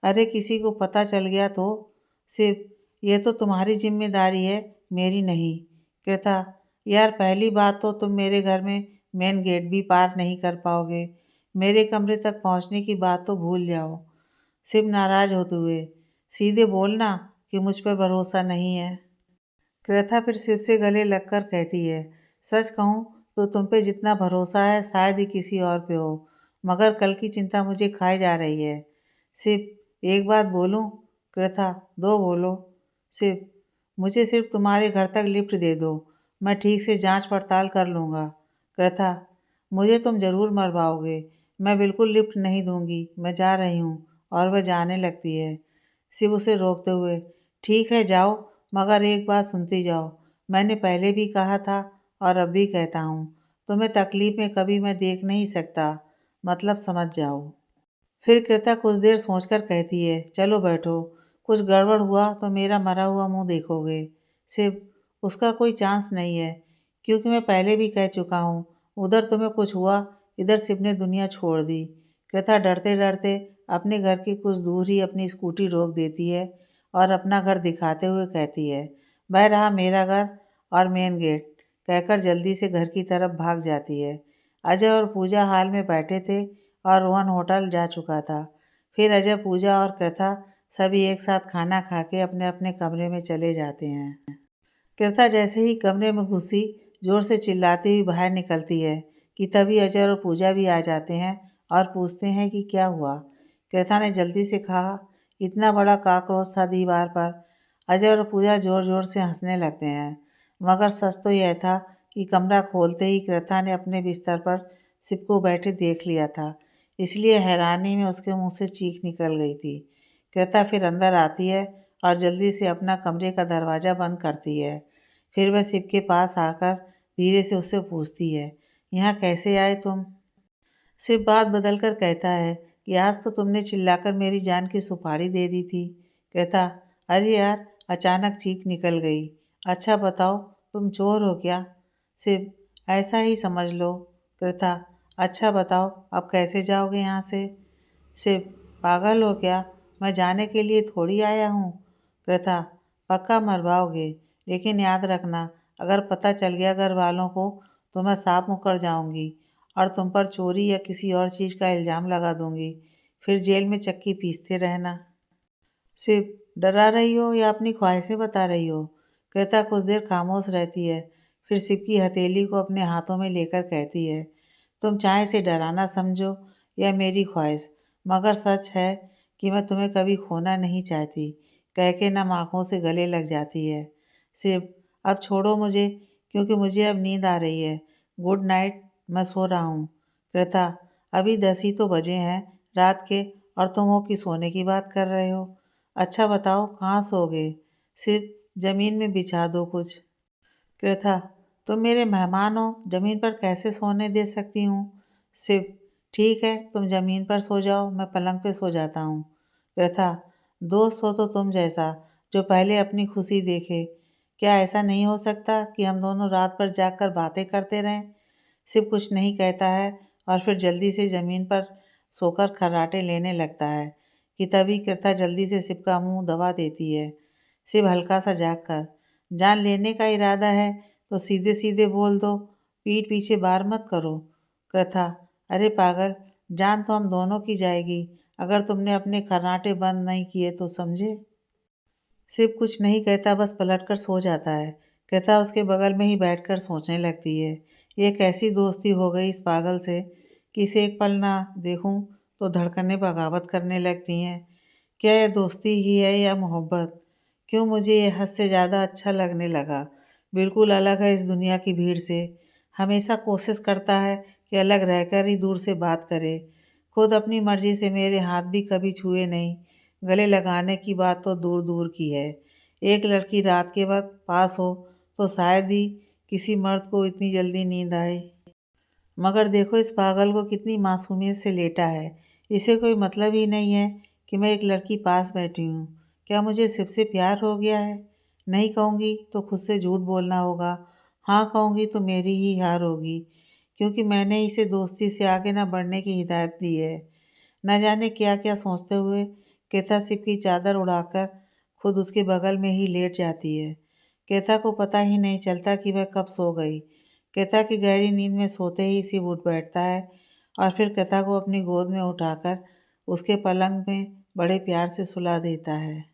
A: अरे किसी को पता चल गया तो? सिर्फ, ये तो तुम्हारी जिम्मेदारी है, मेरी नहीं। कृथा, यार पहली बात तो तुम मेरे घर में मेन गेट भी पार नहीं कर पाओगे। मेरे कमरे तक पहुंचने की बात तो भूल जाओ। शिव नाराज होते हुए, सीधे बोलना कि मुझ पर भरोसा नहीं है। कृथा फिर शिव से गले लगकर कहती है, सच कहूँ तो तुम पे जितना भरोसा है शायद ही किसी और पे हो, मगर कल की चिंता मुझे खाए जा रही है। शिव, एक बात बोलूँ? कृथा, दो बोलो। शिव, मुझे सिर्फ तुम्हारे घर तक लिफ्ट दे दो, मैं ठीक से जांच पड़ताल कर लूँगा। कृथा, मुझे तुम ज़रूर मरवाओगे, मैं बिल्कुल लिफ्ट नहीं दूंगी, मैं जा रही हूँ। और वह जाने लगती है। शिव उसे रोकते हुए, ठीक है जाओ, मगर एक बात सुनती जाओ, मैंने पहले भी कहा था और अब भी कहता हूँ, तुम्हें तकलीफ में कभी मैं देख नहीं सकता, मतलब समझ जाओ। फिर कृता कुछ देर सोचकर कहती है, चलो बैठो, कुछ गड़बड़ हुआ तो मेरा मरा हुआ मुंह देखोगे। सिर्फ, उसका कोई चांस नहीं है, क्योंकि मैं पहले भी कह चुका हूँ, उधर तुम्हें कुछ हुआ, इधर शिव ने दुनिया छोड़ दी। कृता डरते डरते अपने घर के कुछ दूर ही अपनी स्कूटी रोक देती है और अपना घर दिखाते हुए कहती है, वह रहा मेरा घर और मेन गेट, कहकर जल्दी से घर की तरफ भाग जाती है। अजय और पूजा हाल में बैठे थे और रोहन होटल जा चुका था। फिर अजय, पूजा और कृथा सभी एक साथ खाना खा के अपने अपने कमरे में चले जाते हैं। कृथा जैसे ही कमरे में घुसी, जोर से चिल्लाती हुई बाहर निकलती है कि तभी अजय और पूजा भी आ जाते हैं और पूछते हैं कि क्या हुआ। कृथा ने जल्दी से कहा, इतना बड़ा काकरोच था दीवार पर। अजय और पूजा जोर जोर से हंसने लगते हैं, मगर सच तो यह था कि कमरा खोलते ही कृथा ने अपने बिस्तर पर शिव को बैठे देख लिया था, इसलिए हैरानी में उसके मुंह से चीख निकल गई थी। कृता फिर अंदर आती है और जल्दी से अपना कमरे का दरवाज़ा बंद करती है। फिर वह शिव के पास आकर धीरे से उससे पूछती है, यहाँ कैसे आए तुम? सिर्फ बात बदल कर कहता है कि आज तो तुमने चिल्लाकर मेरी जान की सुपारी दे दी थी। कृथा, अरे यार, अचानक चीख निकल गई। अच्छा बताओ, तुम चोर हो क्या? सिर्फ ऐसा ही समझ लो। कृथा, अच्छा बताओ, अब कैसे जाओगे यहाँ से? सिर्फ पागल हो क्या? मैं जाने के लिए थोड़ी आया हूँ। कृथा, पक्का मरवाओगे, लेकिन याद रखना, अगर पता चल गया घर वालों को तो मैं साफ मुकर जाऊंगी और तुम पर चोरी या किसी और चीज़ का इल्ज़ाम लगा दूंगी। फिर जेल में चक्की पीसते रहना। सिर्फ डरा रही हो या अपनी ख्वाहिशें बता रही हो? कृता कुछ देर खामोश रहती है, फिर सिप की हथेली को अपने हाथों में लेकर कहती है, तुम चाहे इसे डराना समझो या मेरी ख्वाहिश, मगर सच है कि मैं तुम्हें कभी खोना नहीं चाहती। कह के नम आँखों से गले लग जाती है। सिर्फ अब छोड़ो मुझे, क्योंकि मुझे अब नींद आ रही है। गुड नाइट, मैं सो रहा हूँ। कृता, अभी 10 ही तो बजे हैं रात के, और तुम हो कि सोने की बात कर रहे हो। अच्छा बताओ, कहाँ सोओगे? सिर्फ ज़मीन में बिछा दो कुछ। कृथा, तुम मेरे मेहमान हो, ज़मीन पर कैसे सोने दे सकती हूँ? सिर्फ ठीक है, तुम ज़मीन पर सो जाओ, मैं पलंग पे सो जाता हूँ। कृथा, दोस्त हो तो तुम जैसा, जो पहले अपनी खुशी देखे। क्या ऐसा नहीं हो सकता कि हम दोनों रात भर जाग कर बातें करते रहें? सिर्फ कुछ नहीं कहता है और फिर जल्दी से ज़मीन पर सोकर खर्राटे लेने लगता है कि तभी कृता जल्दी से सिप का मुंह दबा देती है। सिप हल्का सा जाग कर, जान लेने का इरादा है तो सीधे सीधे बोल दो, पीठ पीछे बार मत करो। कृथा, अरे पागल, जान तो हम दोनों की जाएगी अगर तुमने अपने खर्राटे बंद नहीं किए तो, समझे? सिर्फ कुछ नहीं कहता, बस पलटकर सो जाता है। कहता उसके बगल में ही बैठकर सोचने लगती है, ये कैसी दोस्ती हो गई इस पागल से कि इसे एक पल ना देखूं तो धड़कनें बगावत करने लगती हैं। क्या यह दोस्ती ही है या मोहब्बत? क्यों मुझे ये हद से ज़्यादा अच्छा लगने लगा? बिल्कुल अलग है इस दुनिया की भीड़ से। हमेशा कोशिश करता है कि अलग रहकर ही दूर से बात करे। खुद अपनी मर्जी से मेरे हाथ भी कभी छुए नहीं। गले लगाने की बात तो दूर दूर की है। एक लड़की रात के वक्त पास हो तो शायद ही किसी मर्द को इतनी जल्दी नींद आए। मगर देखो इस पागल को, कितनी मासूमियत से लेटा है। इसे कोई मतलब ही नहीं है कि मैं एक लड़की पास बैठी हूँ। क्या मुझे सिर्फ से प्यार हो गया है? नहीं कहूँगी तो खुद से झूठ बोलना होगा। हाँ कहूँगी तो मेरी ही हार होगी, क्योंकि मैंने इसे दोस्ती से आगे ना बढ़ने की हिदायत दी है। न जाने क्या क्या सोचते हुए केता सिप की चादर उड़ाकर खुद उसके बगल में ही लेट जाती है। केता को पता ही नहीं चलता कि वह कब सो गई। केता की गहरी नींद में सोते ही सिप उठ बैठता है और फिर केता को अपनी गोद में उठाकर उसके पलंग में बड़े प्यार से सुला देता है।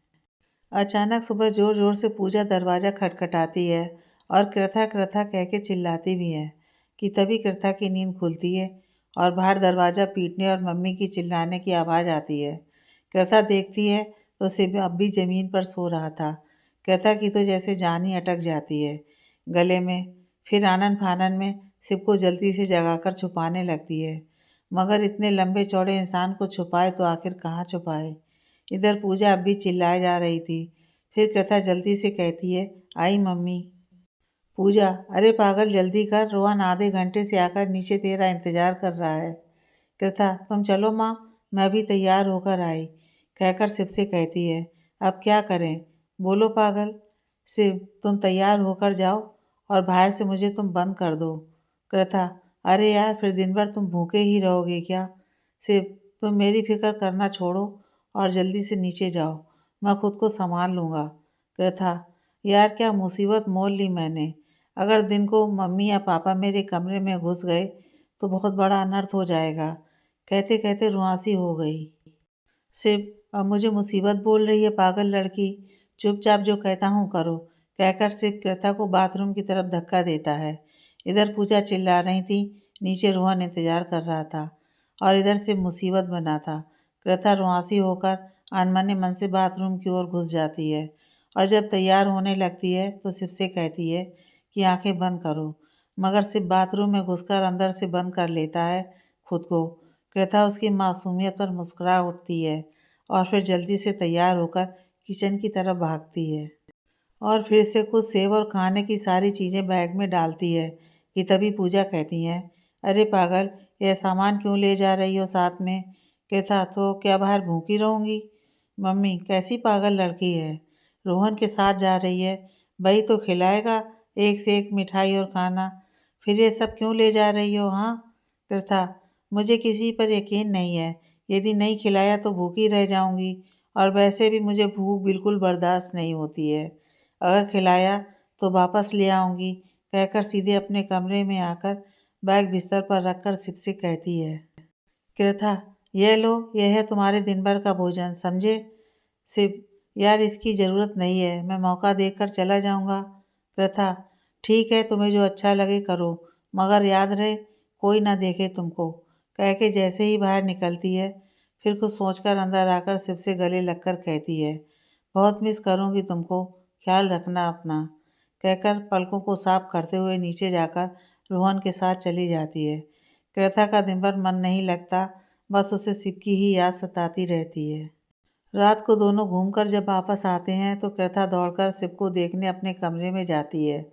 A: अचानक सुबह जोर जोर से पूजा दरवाज़ा खटखटाती है और कृथा कृथा कह के चिल्लाती भी है कि तभी कृथा की नींद खुलती है और बाहर दरवाज़ा पीटने और मम्मी की चिल्लाने की आवाज़ आती है। कृथा देखती है तो सिब अब भी ज़मीन पर सो रहा था। कृथा की तो जैसे जान ही अटक जाती है गले में। फिर आनन फानन में सिब को जल्दी से जगाकर छुपाने लगती है, मगर इतने लंबे चौड़े इंसान को छुपाए तो आखिर कहाँ छुपाए। इधर पूजा अब भी चिल्लाए जा रही थी। फिर कथा जल्दी से कहती है, आई मम्मी। पूजा, अरे पागल जल्दी कर, रोहन आधे घंटे से आकर नीचे तेरा इंतजार कर रहा है। कृथा, तुम चलो माँ, मैं भी तैयार होकर आई। कहकर शिव से कहती है, अब क्या करें? बोलो पागल। शिव, तुम तैयार होकर जाओ और बाहर से मुझे तुम बंद कर दो। कृथा, अरे यार, फिर दिन भर तुम भूखे ही रहोगे क्या? शिव, तुम मेरी फिक्र करना छोड़ो और जल्दी से नीचे जाओ, मैं खुद को संभाल लूँगा। कृथा, यार क्या मुसीबत मोल ली मैंने। अगर दिन को मम्मी या पापा मेरे कमरे में घुस गए तो बहुत बड़ा अनर्थ हो जाएगा। कहते कहते रुआंसी हो गई। सिर्फ अब मुझे मुसीबत बोल रही है पागल लड़की, चुपचाप जो कहता हूँ करो। कहकर सिर्फ कृथा को बाथरूम की तरफ धक्का देता है। इधर पूजा चिल्ला रही थी, नीचे रोहन इंतजार कर रहा था और इधर से मुसीबत बना था। कृथा रुआंसी होकर अनमने मन से बाथरूम की ओर घुस जाती है और जब तैयार होने लगती है तो सिर्फ से कहती है कि आंखें बंद करो, मगर सिर्फ बाथरूम में घुसकर अंदर से बंद कर लेता है खुद को। कृथा उसकी मासूमियत पर मुस्कुरा उठती है और फिर जल्दी से तैयार होकर किचन की तरफ भागती है और फिर से कुछ सेव और खाने की सारी चीज़ें बैग में डालती है कि तभी पूजा कहती है, अरे पागल, यह सामान क्यों ले जा रही हो साथ में? कृथा, तो क्या बाहर भूखी रहूँगी? मम्मी, कैसी पागल लड़की है, रोहन के साथ जा रही है, वही तो खिलाएगा एक से एक मिठाई और खाना, फिर ये सब क्यों ले जा रही हो? हाँ कृथा, मुझे किसी पर यकीन नहीं है, यदि नहीं खिलाया तो भूखी रह जाऊंगी, और वैसे भी मुझे भूख बिल्कुल बर्दाश्त नहीं होती है। अगर खिलाया तो वापस ले आऊंगी, कहकर सीधे अपने कमरे में आकर बैग बिस्तर पर रखकर सिप से कहती है। कृथा, यह लो, यह है तुम्हारे दिन भर का भोजन, समझे? सिप, यार इसकी ज़रूरत नहीं है, मैं मौका देखकर चला जाऊंगा। कृथा, ठीक है, तुम्हें जो अच्छा लगे करो, मगर याद रहे कोई ना देखे तुमको, कह के जैसे ही बाहर निकलती है, फिर कुछ सोचकर अंदर आकर सिप से गले लगकर कहती है, बहुत मिस करूंगी तुमको, ख्याल रखना अपना, कहकर पलकों को साफ करते हुए नीचे जाकर रोहन के साथ चली जाती है। कृथा का दिन भर मन नहीं लगता, बस उसे सिप की ही याद सताती रहती है। रात को दोनों घूमकर जब वापस आते हैं तो कृथा दौड़कर सिप को देखने अपने कमरे में जाती है,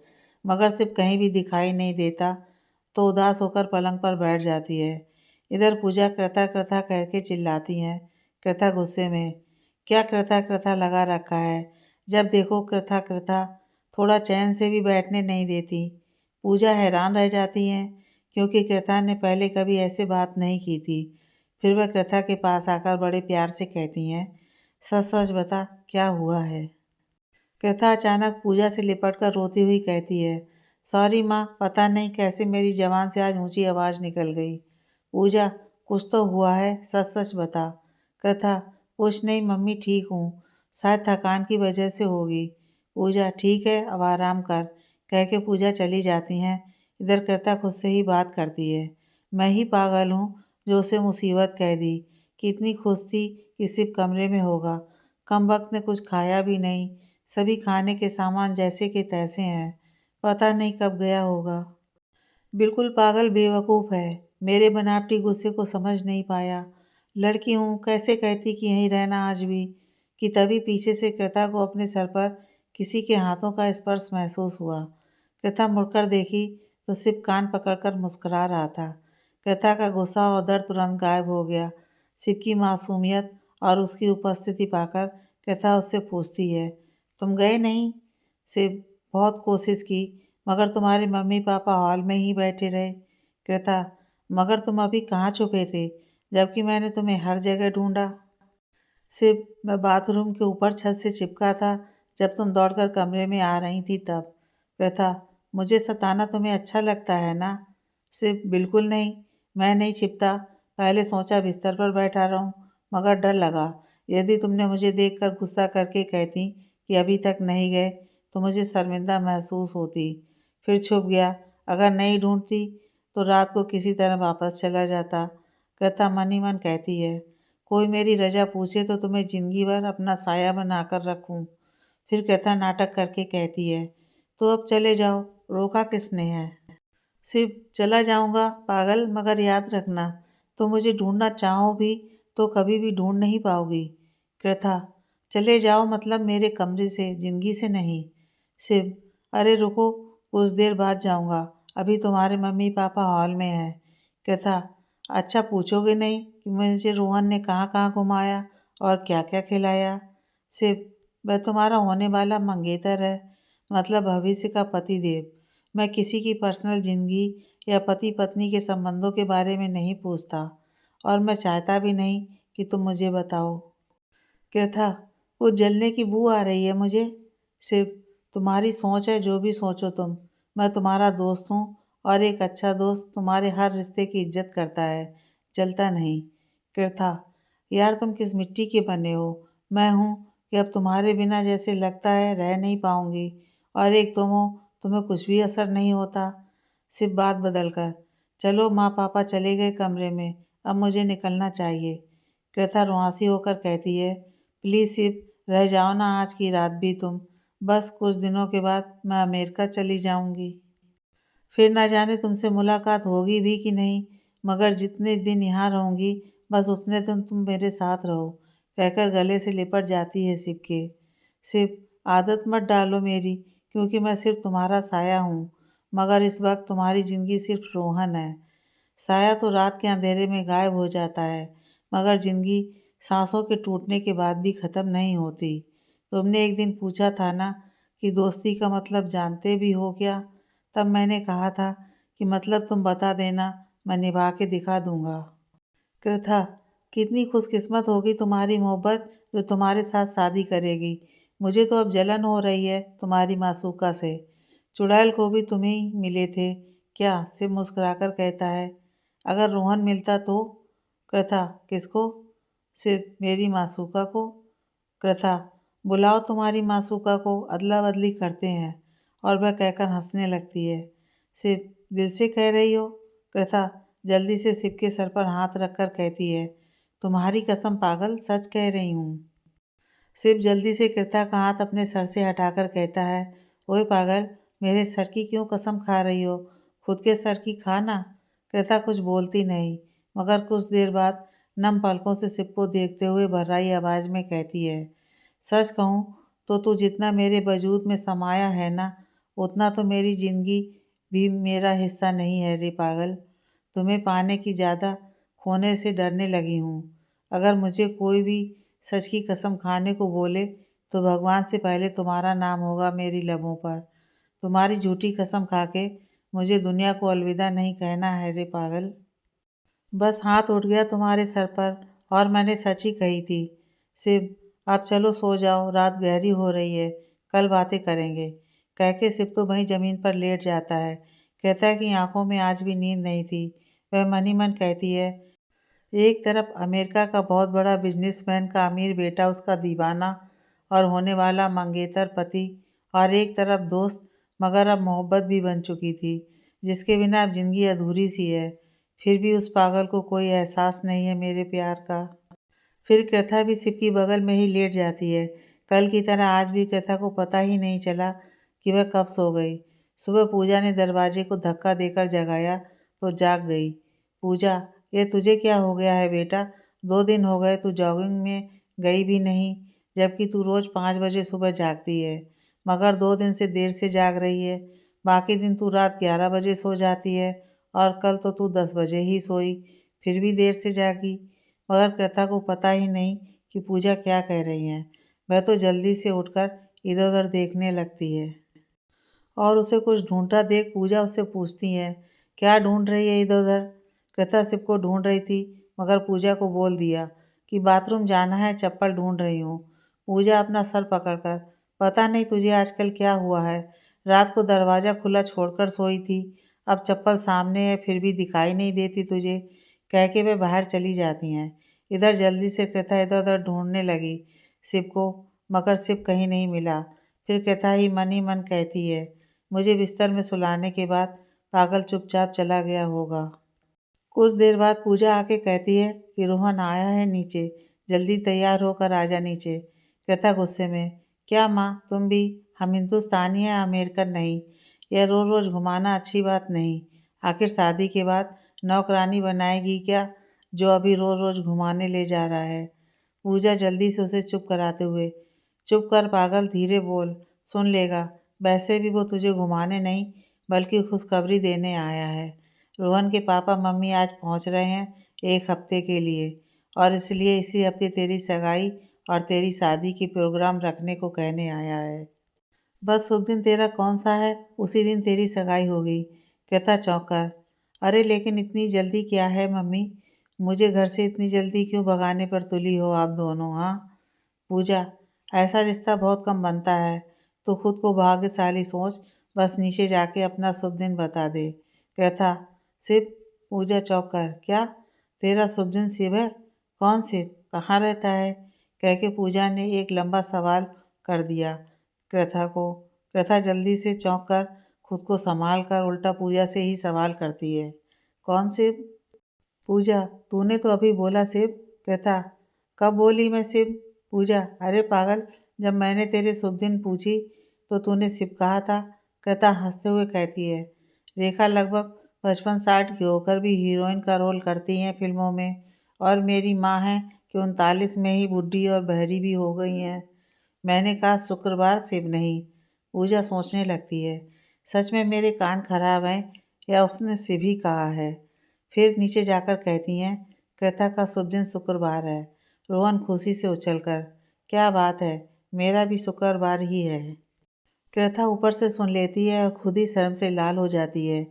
A: मगर सिप कहीं भी दिखाई नहीं देता, तो उदास होकर पलंग पर बैठ जाती है। इधर पूजा कृथा कृथा कह के चिल्लाती हैं। कृथा गुस्से में, क्या कृथा कृथा लगा रखा है, जब देखो कृथा कृथा, थोड़ा चैन से भी बैठने नहीं देती। पूजा हैरान रह जाती हैं, क्योंकि कृथा ने पहले कभी ऐसे बात नहीं की थी। फिर वह कृथा के पास आकर बड़े प्यार से कहती हैं, सच सच बता, क्या हुआ है? कृथा अचानक पूजा से लिपटकर रोती हुई कहती है, सॉरी माँ, पता नहीं कैसे मेरी जबान से आज ऊंची आवाज़ निकल गई। पूजा, कुछ तो हुआ है, सच सच बता। कृथा, कुछ नहीं मम्मी, ठीक हूँ, शायद थकान की वजह से होगी। पूजा, ठीक है, अब आराम कर, कह के पूजा चली जाती हैं। इधर कृथा खुद से ही बात करती है, मैं ही पागल हूँ जो उसे मुसीबत कह दी, कितनी खुश थी कि सिर्फ कमरे में होगा, कम वक्त ने कुछ खाया भी नहीं, सभी खाने के सामान जैसे के तैसे हैं, पता नहीं कब गया होगा। बिल्कुल पागल बेवकूफ़ है, मेरे बनावटी गुस्से को समझ नहीं पाया। लड़की हूँ, कैसे कहती कि यहीं रहना आज भी, कि तभी पीछे से कृथा को अपने सर पर किसी के हाथों का स्पर्श महसूस हुआ। कृथा मुड़कर देखी तो सिर्फ कान पकड़कर मुस्कुरा रहा था। कृथा का गुस्सा और डर तुरंत गायब हो गया। सिप की मासूमियत और उसकी उपस्थिति पाकर कृथा उससे पूछती है, तुम गए नहीं? सिप, बहुत कोशिश की, मगर तुम्हारे मम्मी पापा हॉल में ही बैठे रहे। कृथा, मगर तुम अभी कहाँ छुपे थे, जबकि मैंने तुम्हें हर जगह ढूंढा। सिर्फ मैं बाथरूम के ऊपर छत से चिपका था, जब तुम दौड़कर कमरे में आ रही थी तब। प्रथा, मुझे सताना तुम्हें अच्छा लगता है ना? सिर्फ बिल्कुल नहीं, मैं नहीं छिपता, पहले सोचा बिस्तर पर बैठा रहूं, मगर डर लगा यदि तुमने मुझे देखकर गुस्सा करके कहती कि अभी तक नहीं गए तो मुझे शर्मिंदा महसूस होती, फिर छुप गया। अगर नहीं ढूंढती तो रात को किसी तरह वापस चला जाता। प्रथा मन ही मन कहती है, कोई मेरी रजा पूछे तो तुम्हें जिंदगी भर अपना साया बनाकर रखूं। फिर कथा नाटक करके कहती है, तो अब चले जाओ, रोका किसने है? सिर्फ चला जाऊंगा पागल, मगर याद रखना, तो मुझे ढूंढना चाहो भी तो कभी भी ढूंढ नहीं पाओगी। कृथा, चले जाओ मतलब मेरे कमरे से, जिंदगी से नहीं। सिर्फ, अरे रुको, कुछ देर बाद जाऊंगा, अभी तुम्हारे मम्मी पापा हॉल में हैं। कृथा, अच्छा पूछोगे नहीं कि मुझे रोहन ने कहाँ कहाँ घुमाया और क्या क्या खिलाया? सिर्फ, वह तुम्हारा होने वाला मंगेतर है, मतलब भविष्य का पति देव। मैं किसी की पर्सनल ज़िंदगी या पति पत्नी के संबंधों के बारे में नहीं पूछता, और मैं चाहता भी नहीं कि तुम मुझे बताओ। कृथा, वो जलने की बू आ रही है मुझे। सिर्फ, तुम्हारी सोच है, जो भी सोचो तुम, मैं तुम्हारा दोस्त हूँ, और एक अच्छा दोस्त तुम्हारे हर रिश्ते की इज्जत करता है, जलता नहीं। कृथा, यार तुम किस मिट्टी के बने हो, मैं हूँ कि अब तुम्हारे बिना जैसे लगता है रह नहीं पाऊंगी, और एक तुम हो, तुम्हें कुछ भी असर नहीं होता। सिर्फ बात बदल कर, चलो माँ पापा चले गए कमरे में, अब मुझे निकलना चाहिए। कृथा रुआंसी होकर कहती है, प्लीज़ सिर्फ रह जाओ ना आज की रात भी तुम, बस कुछ दिनों के बाद मैं अमेरिका चली जाऊंगी। फिर ना जाने तुमसे मुलाकात होगी भी कि नहीं, मगर जितने दिन यहाँ रहूंगी बस उतने दिन तुम मेरे साथ रहो, कहकर गले से लिपट जाती है सिप के। सिप, आदत मत डालो मेरी, क्योंकि मैं सिर्फ तुम्हारा साया हूँ, मगर इस वक्त तुम्हारी ज़िंदगी सिर्फ रोहन है। साया तो रात के अंधेरे में गायब हो जाता है, मगर जिंदगी सांसों के टूटने के बाद भी ख़त्म नहीं होती। तुमने एक दिन पूछा था ना कि दोस्ती का मतलब जानते भी हो क्या? तब मैंने कहा था कि मतलब तुम बता देना, मैं निभा के दिखा दूंगा। कृथा, कितनी खुशकिस्मत होगी तुम्हारी मोहब्बत जो तुम्हारे साथ शादी करेगी। मुझे तो अब जलन हो रही है तुम्हारी मासूका से। चुड़ैल को भी तुम ही मिले थे क्या? सिर्फ मुस्कुराकर कहता है। अगर रोहन मिलता तो? कृथा, किसको? सिर्फ मेरी मासूका को। कृथा, बुलाओ तुम्हारी मासूका को, अदला बदली करते हैं। और वह कहकर हंसने लगती है। सिर्फ दिल से कह रही हो? कृथा जल्दी से सिप के सर पर हाथ रखकर कहती है। तुम्हारी कसम पागल, सच कह रही हूँ। सिप जल्दी से कृता का हाथ अपने सर से हटाकर कहता है। ओए पागल, मेरे सर की क्यों कसम खा रही हो? खुद के सर की खा ना। कृता कुछ बोलती नहीं, मगर कुछ देर बाद नम पलकों से सिप को देखते हुए भर्राई आवाज में कहती है। सच कहूँ तो तू जितना मेरे वजूद में समाया है ना, उतना तो मेरी जिंदगी भी मेरा हिस्सा नहीं है रे पागल। तुम्हें पाने की ज़्यादा खोने से डरने लगी हूँ। अगर मुझे कोई भी सच की कसम खाने को बोले तो भगवान से पहले तुम्हारा नाम होगा मेरी लबों पर। तुम्हारी झूठी कसम खा के मुझे दुनिया को अलविदा नहीं कहना है रे पागल। बस हाथ उठ गया तुम्हारे सर पर और मैंने सच ही कही थी। शिव, आप चलो सो जाओ, रात गहरी हो रही है, कल बातें करेंगे। कह के शिव तो वहीं जमीन पर लेट जाता है। कहता है कि आंखों में आज भी नींद नहीं थी। वह मन ही मन कहती है। एक तरफ अमेरिका का बहुत बड़ा बिजनेसमैन का अमीर बेटा उसका दीवाना और होने वाला मंगेतर पति, और एक तरफ दोस्त, मगर अब मोहब्बत भी बन चुकी थी, जिसके बिना अब जिंदगी अधूरी सी है। फिर भी उस पागल को कोई एहसास नहीं है मेरे प्यार का। फिर कथा भी शिव की बगल में ही लेट जाती है। कल की तरह आज भी कथा को पता ही नहीं चला कि वह कब सो गई। सुबह पूजा ने दरवाजे को धक्का देकर जगाया तो जाग गई। पूजा, ये तुझे क्या हो गया है बेटा? 2 दिन हो गए तू जॉगिंग में गई भी नहीं, जबकि तू रोज 5 बजे सुबह जागती है, मगर 2 दिन से देर से जाग रही है। बाकी दिन तू रात 11 बजे सो जाती है और कल तो तू 10 बजे ही सोई, फिर भी देर से जागी। मगर कृता को पता ही नहीं कि पूजा क्या कह रही है। वह तो जल्दी से उठकर इधर उधर देखने लगती है और उसे कुछ ढूंढता देख पूजा उससे पूछती है। क्या ढूंढ रही है इधर उधर? कृता शिव को ढूंढ रही थी, मगर पूजा को बोल दिया कि बाथरूम जाना है, चप्पल ढूंढ रही हूँ। पूजा अपना सर पकड़कर, पता नहीं तुझे आजकल क्या हुआ है, रात को दरवाज़ा खुला छोड़कर सोई थी, अब चप्पल सामने है फिर भी दिखाई नहीं देती तुझे, कह के वे बाहर चली जाती हैं। इधर जल्दी से कृता इधर उधर ढूंढने लगी शिव को, मगर शिव कहीं नहीं मिला। फिर कृता ही मन कहती है। मुझे बिस्तर में सुलाने के बाद पागल चुपचाप चला गया होगा। कुछ देर बाद पूजा आके कहती है कि रोहन आया है नीचे, जल्दी तैयार होकर आजा नीचे। कृता गुस्से में, क्या माँ तुम भी? हम हिंदुस्तानी हैं, अमेरिकन नहीं। यह रोज रोज घुमाना अच्छी बात नहीं। आखिर शादी के बाद नौकरानी बनाएगी क्या, जो अभी रोज रोज घुमाने ले जा रहा है। पूजा जल्दी से उसे चुप कराते हुए, चुप कर पागल, धीरे बोल, सुन लेगा। वैसे भी वो तुझे घुमाने नहीं बल्कि खुशखबरी देने आया है। रोहन के पापा मम्मी आज पहुंच रहे हैं 1 हफ्ते के लिए, और इसलिए इसी हफ्ते तेरी सगाई और तेरी शादी की प्रोग्राम रखने को कहने आया है। बस शुभ दिन तेरा कौन सा है, उसी दिन तेरी सगाई होगी। कहता चौंक कर, अरे लेकिन इतनी जल्दी क्या है मम्मी? मुझे घर से इतनी जल्दी क्यों भगाने पर तुली हो आप दोनों? हाँ पूजा, ऐसा रिश्ता बहुत कम बनता है, तो खुद को भाग्यशाली सोच, बस नीचे जाके अपना शुभ दिन बता दे। कृथा, शिव? पूजा चौंक कर, क्या तेरा शुभ दिन शिव है? कौन शिव? कहाँ रहता है? कह के पूजा ने एक लंबा सवाल कर दिया कृथा को। कृथा जल्दी से चौंक कर खुद को संभाल कर उल्टा पूजा से ही सवाल करती है। कौन शिव? पूजा, तूने तो अभी बोला शिव। कृथा, कब बोली मैं शिव? पूजा, अरे पागल, जब मैंने तेरे शुभ दिन पूछी तो तूने शिव कहा था। कृता हंसते हुए कहती है। रेखा लगभग 55-60 की होकर भी हीरोइन का रोल करती हैं फिल्मों में, और मेरी माँ है कि 39 में ही बुढ़ी और बहरी भी हो गई हैं। मैंने कहा शुक्रवार शिव नहीं। पूजा सोचने लगती है, सच में मेरे कान खराब हैं या उसने शिव ही कहा है। फिर नीचे जाकर कहती हैं, कृथा का शुभ दिन शुक्रवार है। रोहन खुशी से उछलकर, क्या बात है, मेरा भी शुक्रवार ही है। कृथा ऊपर से सुन लेती है और खुद ही शर्म से लाल हो जाती है,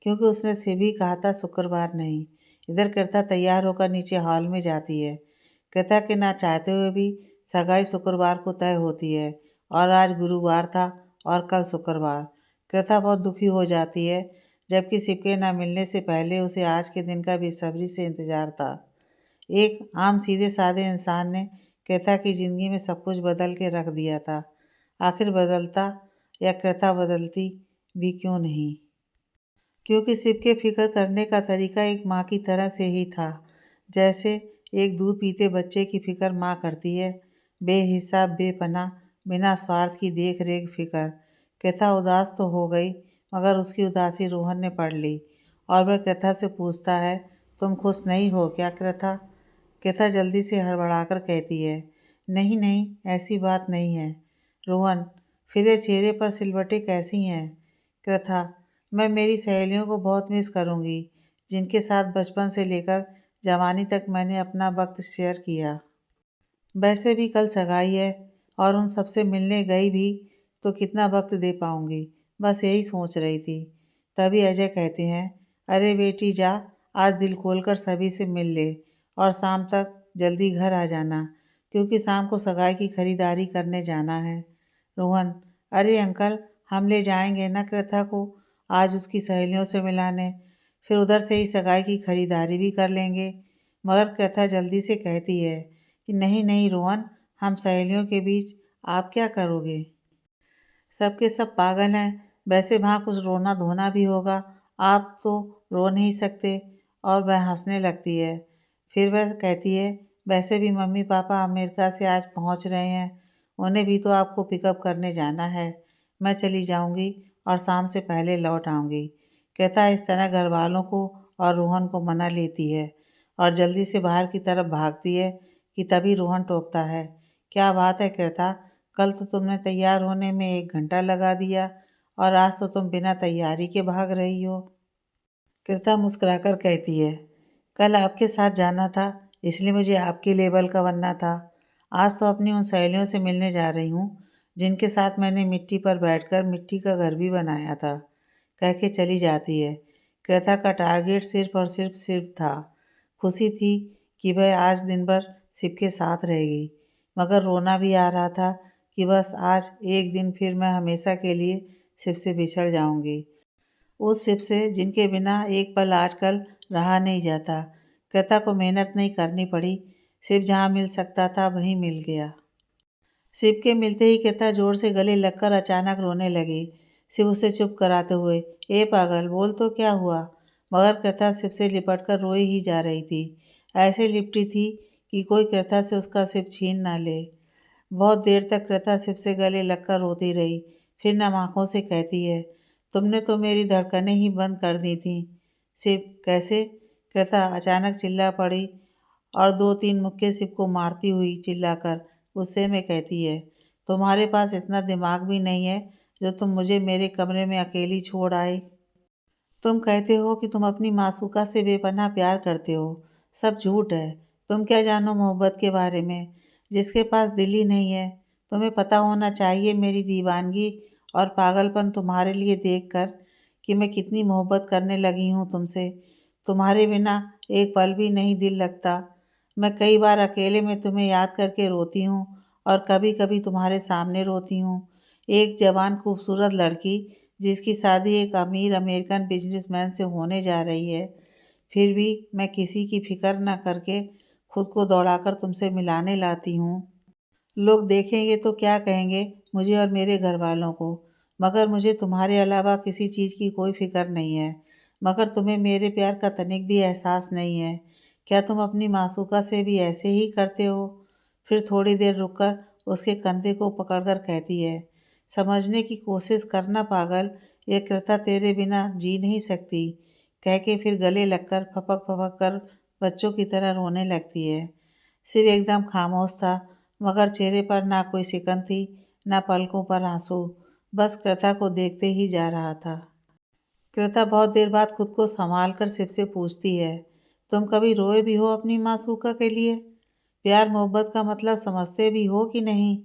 A: क्योंकि उसने सिर्फ ही कहा था शुक्रवार नहीं। इधर कृथा तैयार होकर नीचे हॉल में जाती है। कृथा के ना चाहते हुए भी सगाई शुक्रवार को तय होती है, और आज गुरुवार था और कल शुक्रवार। कृथा बहुत दुखी हो जाती है, जबकि शिव के ना मिलने से पहले उसे आज के दिन का बेसब्री से इंतजार था। एक आम सीधे साधे इंसान ने कृथा की जिंदगी में सब कुछ बदल के रख दिया था। आखिर बदलता या कृथा बदलती भी क्यों नहीं? क्योंकि शिव के फिक्र करने का तरीका एक माँ की तरह से ही था, जैसे एक दूध पीते बच्चे की फिक्र माँ करती है, बेहिसाब बेपनाह बिना स्वार्थ की देख रेख फिक्र। कृथा उदास तो हो गई, मगर उसकी उदासी रोहन ने पढ़ ली और वह कृथा से पूछता है, तुम खुश नहीं हो क्या कृथा? कृथा जल्दी से हड़बड़ाकर कहती है, नहीं नहीं, ऐसी बात नहीं है। रोहन, फिर ये चेहरे पर सिलवटें कैसी हैं? कृथा, मैं मेरी सहेलियों को बहुत मिस करूंगी, जिनके साथ बचपन से लेकर जवानी तक मैंने अपना वक्त शेयर किया। वैसे भी कल सगाई है, और उन सबसे मिलने गई भी तो कितना वक्त दे पाऊंगी, बस यही सोच रही थी। तभी अजय कहते हैं, अरे बेटी जा, आज दिल खोलकर सभी से मिल ले और शाम तक जल्दी घर आ जाना, क्योंकि शाम को सगाई की खरीदारी करने जाना है। रोहन, अरे अंकल, हम ले जाएंगे ना कृथा को आज उसकी सहेलियों से मिलाने, फिर उधर से ही सगाई की खरीदारी भी कर लेंगे। मगर कृथा जल्दी से कहती है कि नहीं नहीं रोहन, हम सहेलियों के बीच आप क्या करोगे? सबके सब पागल हैं, वैसे वहाँ कुछ रोना धोना भी होगा, आप तो रो नहीं सकते। और वह हंसने लगती है। फिर वह कहती है, वैसे भी मम्मी पापा अमेरिका से आज पहुँच रहे हैं, उन्हें भी तो आपको पिकअप करने जाना है। मैं चली जाऊँगी और शाम से पहले लौट आऊँगी। कहता इस तरह घर वालों को और रोहन को मना लेती है और जल्दी से बाहर की तरफ भागती है कि तभी रोहन टोकता है, क्या बात है कृता, कल तो तुमने तैयार होने में 1 घंटा लगा दिया और आज तो तुम बिना तैयारी के भाग रही हो। कृता मुस्कुराकर कहती है, कल आपके साथ जाना था, इसलिए मुझे आपके लेवल का बनना था। आज तो अपनी उन सहेलियों से मिलने जा रही हूँ, जिनके साथ मैंने मिट्टी पर बैठकर मिट्टी का घर भी बनाया था, कह के चली जाती है। कृता का टारगेट सिर्फ और सिर्फ सिर्फ था। खुशी थी कि वह आज दिन भर शिव के साथ रहेगी, मगर रोना भी आ रहा था कि बस आज एक दिन फिर मैं हमेशा के लिए शिव से बिछड़ जाऊंगी, उस शिव से जिनके बिना एक पल आजकल रहा नहीं जाता। कृता को मेहनत नहीं करनी पड़ी, शिव जहाँ मिल सकता था वहीं मिल गया। शिव के मिलते ही कृता जोर से गले लगकर अचानक रोने लगी। शिव उसे चुप कराते हुए, ए पागल, बोल तो क्या हुआ? मगर कृता शिव से लिपट कर रोई ही जा रही थी, ऐसे लिपटी थी कि कोई कृता से उसका शिव छीन ना ले। बहुत देर तक कृता शिव से गले लगकर रोती रही, फिर नम आंखों से कहती है, तुमने तो मेरी धड़कनें ही बंद कर दी थी। शिव, कैसे? कृता अचानक चिल्ला पड़ी और 2-3 मुक्के शिव को मारती हुई चिल्लाकर गुस्से में कहती है, तुम्हारे पास इतना दिमाग भी नहीं है जो तुम मुझे मेरे कमरे में अकेली छोड़ आए। तुम कहते हो कि तुम अपनी मासूका से बेपनाह प्यार करते हो, सब झूठ है। तुम क्या जानो मोहब्बत के बारे में, जिसके पास दिल ही नहीं है। तुम्हें पता होना चाहिए मेरी दीवानगी और पागलपन तुम्हारे लिए देखकर कि मैं कितनी मोहब्बत करने लगी हूँ तुमसे। तुम्हारे बिना एक पल भी नहीं दिल लगता। मैं कई बार अकेले में तुम्हें याद करके रोती हूँ और कभी कभी तुम्हारे सामने रोती हूँ। एक जवान खूबसूरत लड़की जिसकी शादी एक अमीर अमेरिकन बिजनेसमैन से होने जा रही है, फिर भी मैं किसी की फिक्र न करके खुद को दौड़ाकर तुमसे मिलाने लाती हूँ। लोग देखेंगे तो क्या कहेंगे मुझे और मेरे घर वालों को, मगर मुझे तुम्हारे अलावा किसी चीज़ की कोई फिक्र नहीं है। मगर तुम्हें मेरे प्यार का तनिक भी एहसास नहीं है। क्या तुम अपनी मासूका से भी ऐसे ही करते हो? फिर थोड़ी देर रुककर उसके कंधे को पकड़कर कहती है, समझने की कोशिश करना पागल, ये कृता तेरे बिना जी नहीं सकती, कह के फिर गले लगकर फपक फपक कर बच्चों की तरह रोने लगती है। शिव एकदम खामोश था, मगर चेहरे पर ना कोई सिकन थी, ना पलकों पर आंसू, बस कृता को देखते ही जा रहा था। कृता बहुत देर बाद खुद को संभाल कर शिव से पूछती है, तुम कभी रोए भी हो अपनी मासूका के लिए? प्यार मोहब्बत का मतलब समझते भी हो कि नहीं?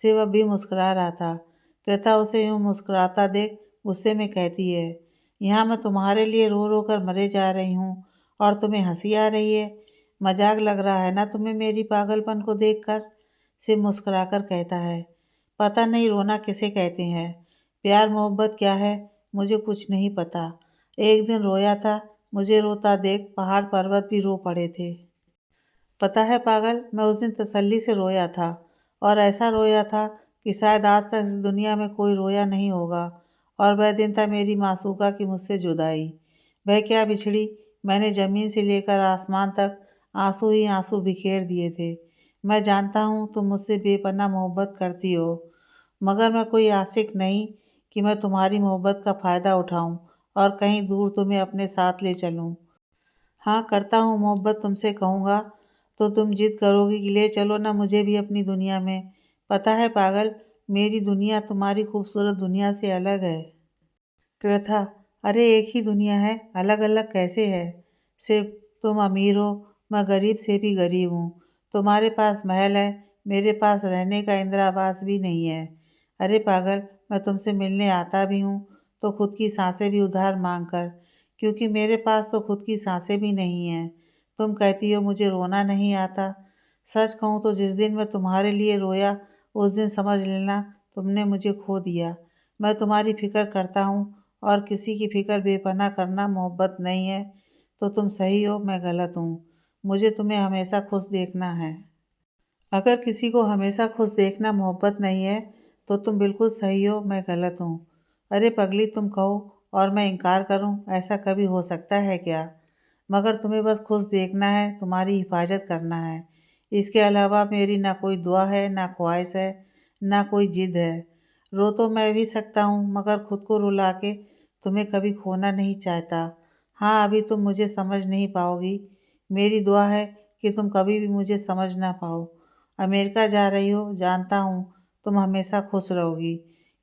A: शिव अब भी मुस्कुरा रहा था। कृता उसे यूं मुस्कुराता देख गुस्से में कहती है, यहाँ मैं तुम्हारे लिए रो रो कर मरे जा रही हूँ और तुम्हें हंसी आ रही है। मजाक लग रहा है ना तुम्हें मेरी पागलपन को देखकर? शिव मुस्कुराकर कहता है, पता नहीं रोना किसे कहते हैं, प्यार मोहब्बत क्या है मुझे कुछ नहीं पता। एक दिन रोया था, मुझे रोता देख पहाड़ पर्वत भी रो पड़े थे। पता है पागल, मैं उस दिन तसल्ली से रोया था और ऐसा रोया था कि शायद आज तक इस दुनिया में कोई रोया नहीं होगा। और वह दिन था मेरी मासूका की मुझसे जुदाई। वह क्या बिछड़ी, मैंने ज़मीन से लेकर आसमान तक आंसू ही आंसू बिखेर दिए थे। मैं जानता हूँ तुम मुझसे बेपनाह मोहब्बत करती हो, मगर मैं कोई आशिक नहीं कि मैं तुम्हारी मोहब्बत का फ़ायदा उठाऊँ और कहीं दूर तुम्हें अपने साथ ले चलूँ। हाँ, करता हूँ मोहब्बत तुमसे कहूँगा तो तुम जिद करोगी कि ले चलो ना मुझे भी अपनी दुनिया में। पता है पागल, मेरी दुनिया तुम्हारी खूबसूरत दुनिया से अलग है। कृथा, अरे एक ही दुनिया है, अलग अलग कैसे है? सिर्फ तुम अमीर हो, मैं गरीब से भी गरीब हूँ। तुम्हारे पास महल है, मेरे पास रहने का इंदिरावास भी नहीं है। अरे पागल, मैं तुमसे मिलने आता भी हूँ तो खुद की सांसें भी उधार मांग कर, क्योंकि मेरे पास तो खुद की सांसें भी नहीं हैं। तुम कहती हो मुझे रोना नहीं आता। सच कहूँ तो जिस दिन मैं तुम्हारे लिए रोया उस दिन समझ लेना तुमने मुझे खो दिया। मैं तुम्हारी फिक्र करता हूँ और किसी की फिक्र बेपनाह करना मोहब्बत नहीं है। तो तुम सही हो, मैं गलत हूँ। मुझे तुम्हें हमेशा खुश देखना है। अगर किसी को हमेशा खुश देखना मोहब्बत नहीं है तो तुम बिल्कुल सही हो, मैं गलत हूँ। अरे पगली, तुम कहो और मैं इनकार करूँ, ऐसा कभी हो सकता है क्या? मगर तुम्हें बस खुश देखना है, तुम्हारी हिफाजत करना है। इसके अलावा मेरी ना कोई दुआ है, ना ख्वाहिश है, ना कोई जिद है। रो तो मैं भी सकता हूँ मगर खुद को रुला के तुम्हें कभी खोना नहीं चाहता। हाँ, अभी तुम मुझे समझ नहीं पाओगी। मेरी दुआ है कि तुम कभी भी मुझे समझ ना पाओ। अमेरिका जा रही हो, जानता हूँ तुम हमेशा खुश रहोगी,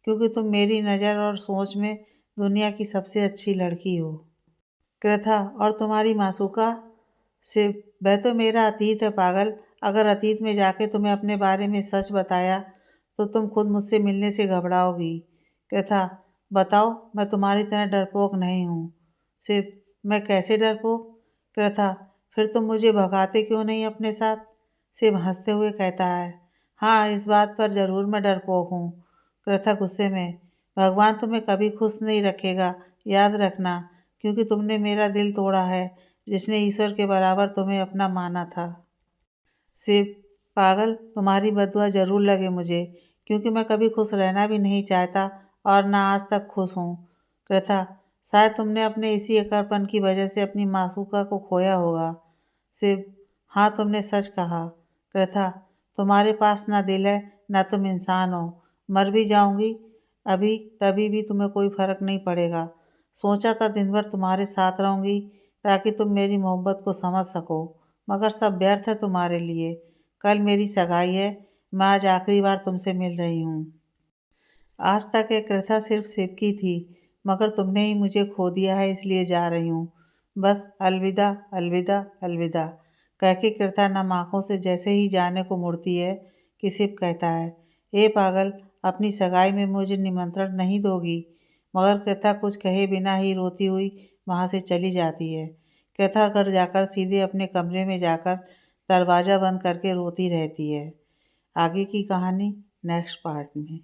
A: क्योंकि तुम मेरी नज़र और सोच में दुनिया की सबसे अच्छी लड़की हो। कृथा, और तुम्हारी मासूका? सिर्फ वह तो मेरा अतीत है पागल। अगर अतीत में जाके तुम्हें अपने बारे में सच बताया तो तुम खुद मुझसे मिलने से घबराओगी। कृथा, बताओ, मैं तुम्हारी तरह डरपोक नहीं हूँ। सिर्फ मैं कैसे डरपोक? कृथा, फिर तुम मुझे भगाते क्यों नहीं अपने साथ? शिव हंसते हुए कहता है, हाँ, इस बात पर ज़रूर मैं डरपोक हूँ। कृथा गुस्से में, भगवान तुम्हें कभी खुश नहीं रखेगा, याद रखना, क्योंकि तुमने मेरा दिल तोड़ा है, जिसने ईश्वर के बराबर तुम्हें अपना माना था। शिव, पागल, तुम्हारी बददुआ ज़रूर लगे मुझे, क्योंकि मैं कभी खुश रहना भी नहीं चाहता और ना आज तक खुश हूँ। कृथा, शायद तुमने अपने इसी अकड़पन की वजह से अपनी मासूका को खोया होगा। शिव, हाँ, तुमने सच कहा। कृथा, तुम्हारे पास ना दिल है, ना तुम इंसान हो। मर भी जाऊंगी अभी तभी भी तुम्हें कोई फ़र्क नहीं पड़ेगा। सोचा था दिन भर तुम्हारे साथ रहूंगी ताकि तुम मेरी मोहब्बत को समझ सको, मगर सब व्यर्थ है तुम्हारे लिए। कल मेरी सगाई है, मैं आज आखिरी बार तुमसे मिल रही हूँ। आज तक एक कृथा सिर्फ शिव की थी, मगर तुमने ही मुझे खो दिया है, इसलिए जा रही हूँ। बस अलविदा, अलविदा, अलविदा, कह के कृथा नम आँखों से जैसे ही जाने को मुड़ती है कि शिव कहता है, हे पागल, अपनी सगाई में मुझे निमंत्रण नहीं दोगी? मगर कृथा कुछ कहे बिना ही रोती हुई वहाँ से चली जाती है। कृथा घर जाकर सीधे अपने कमरे में जाकर दरवाज़ा बंद करके रोती रहती है। आगे की कहानी नेक्स्ट पार्ट में।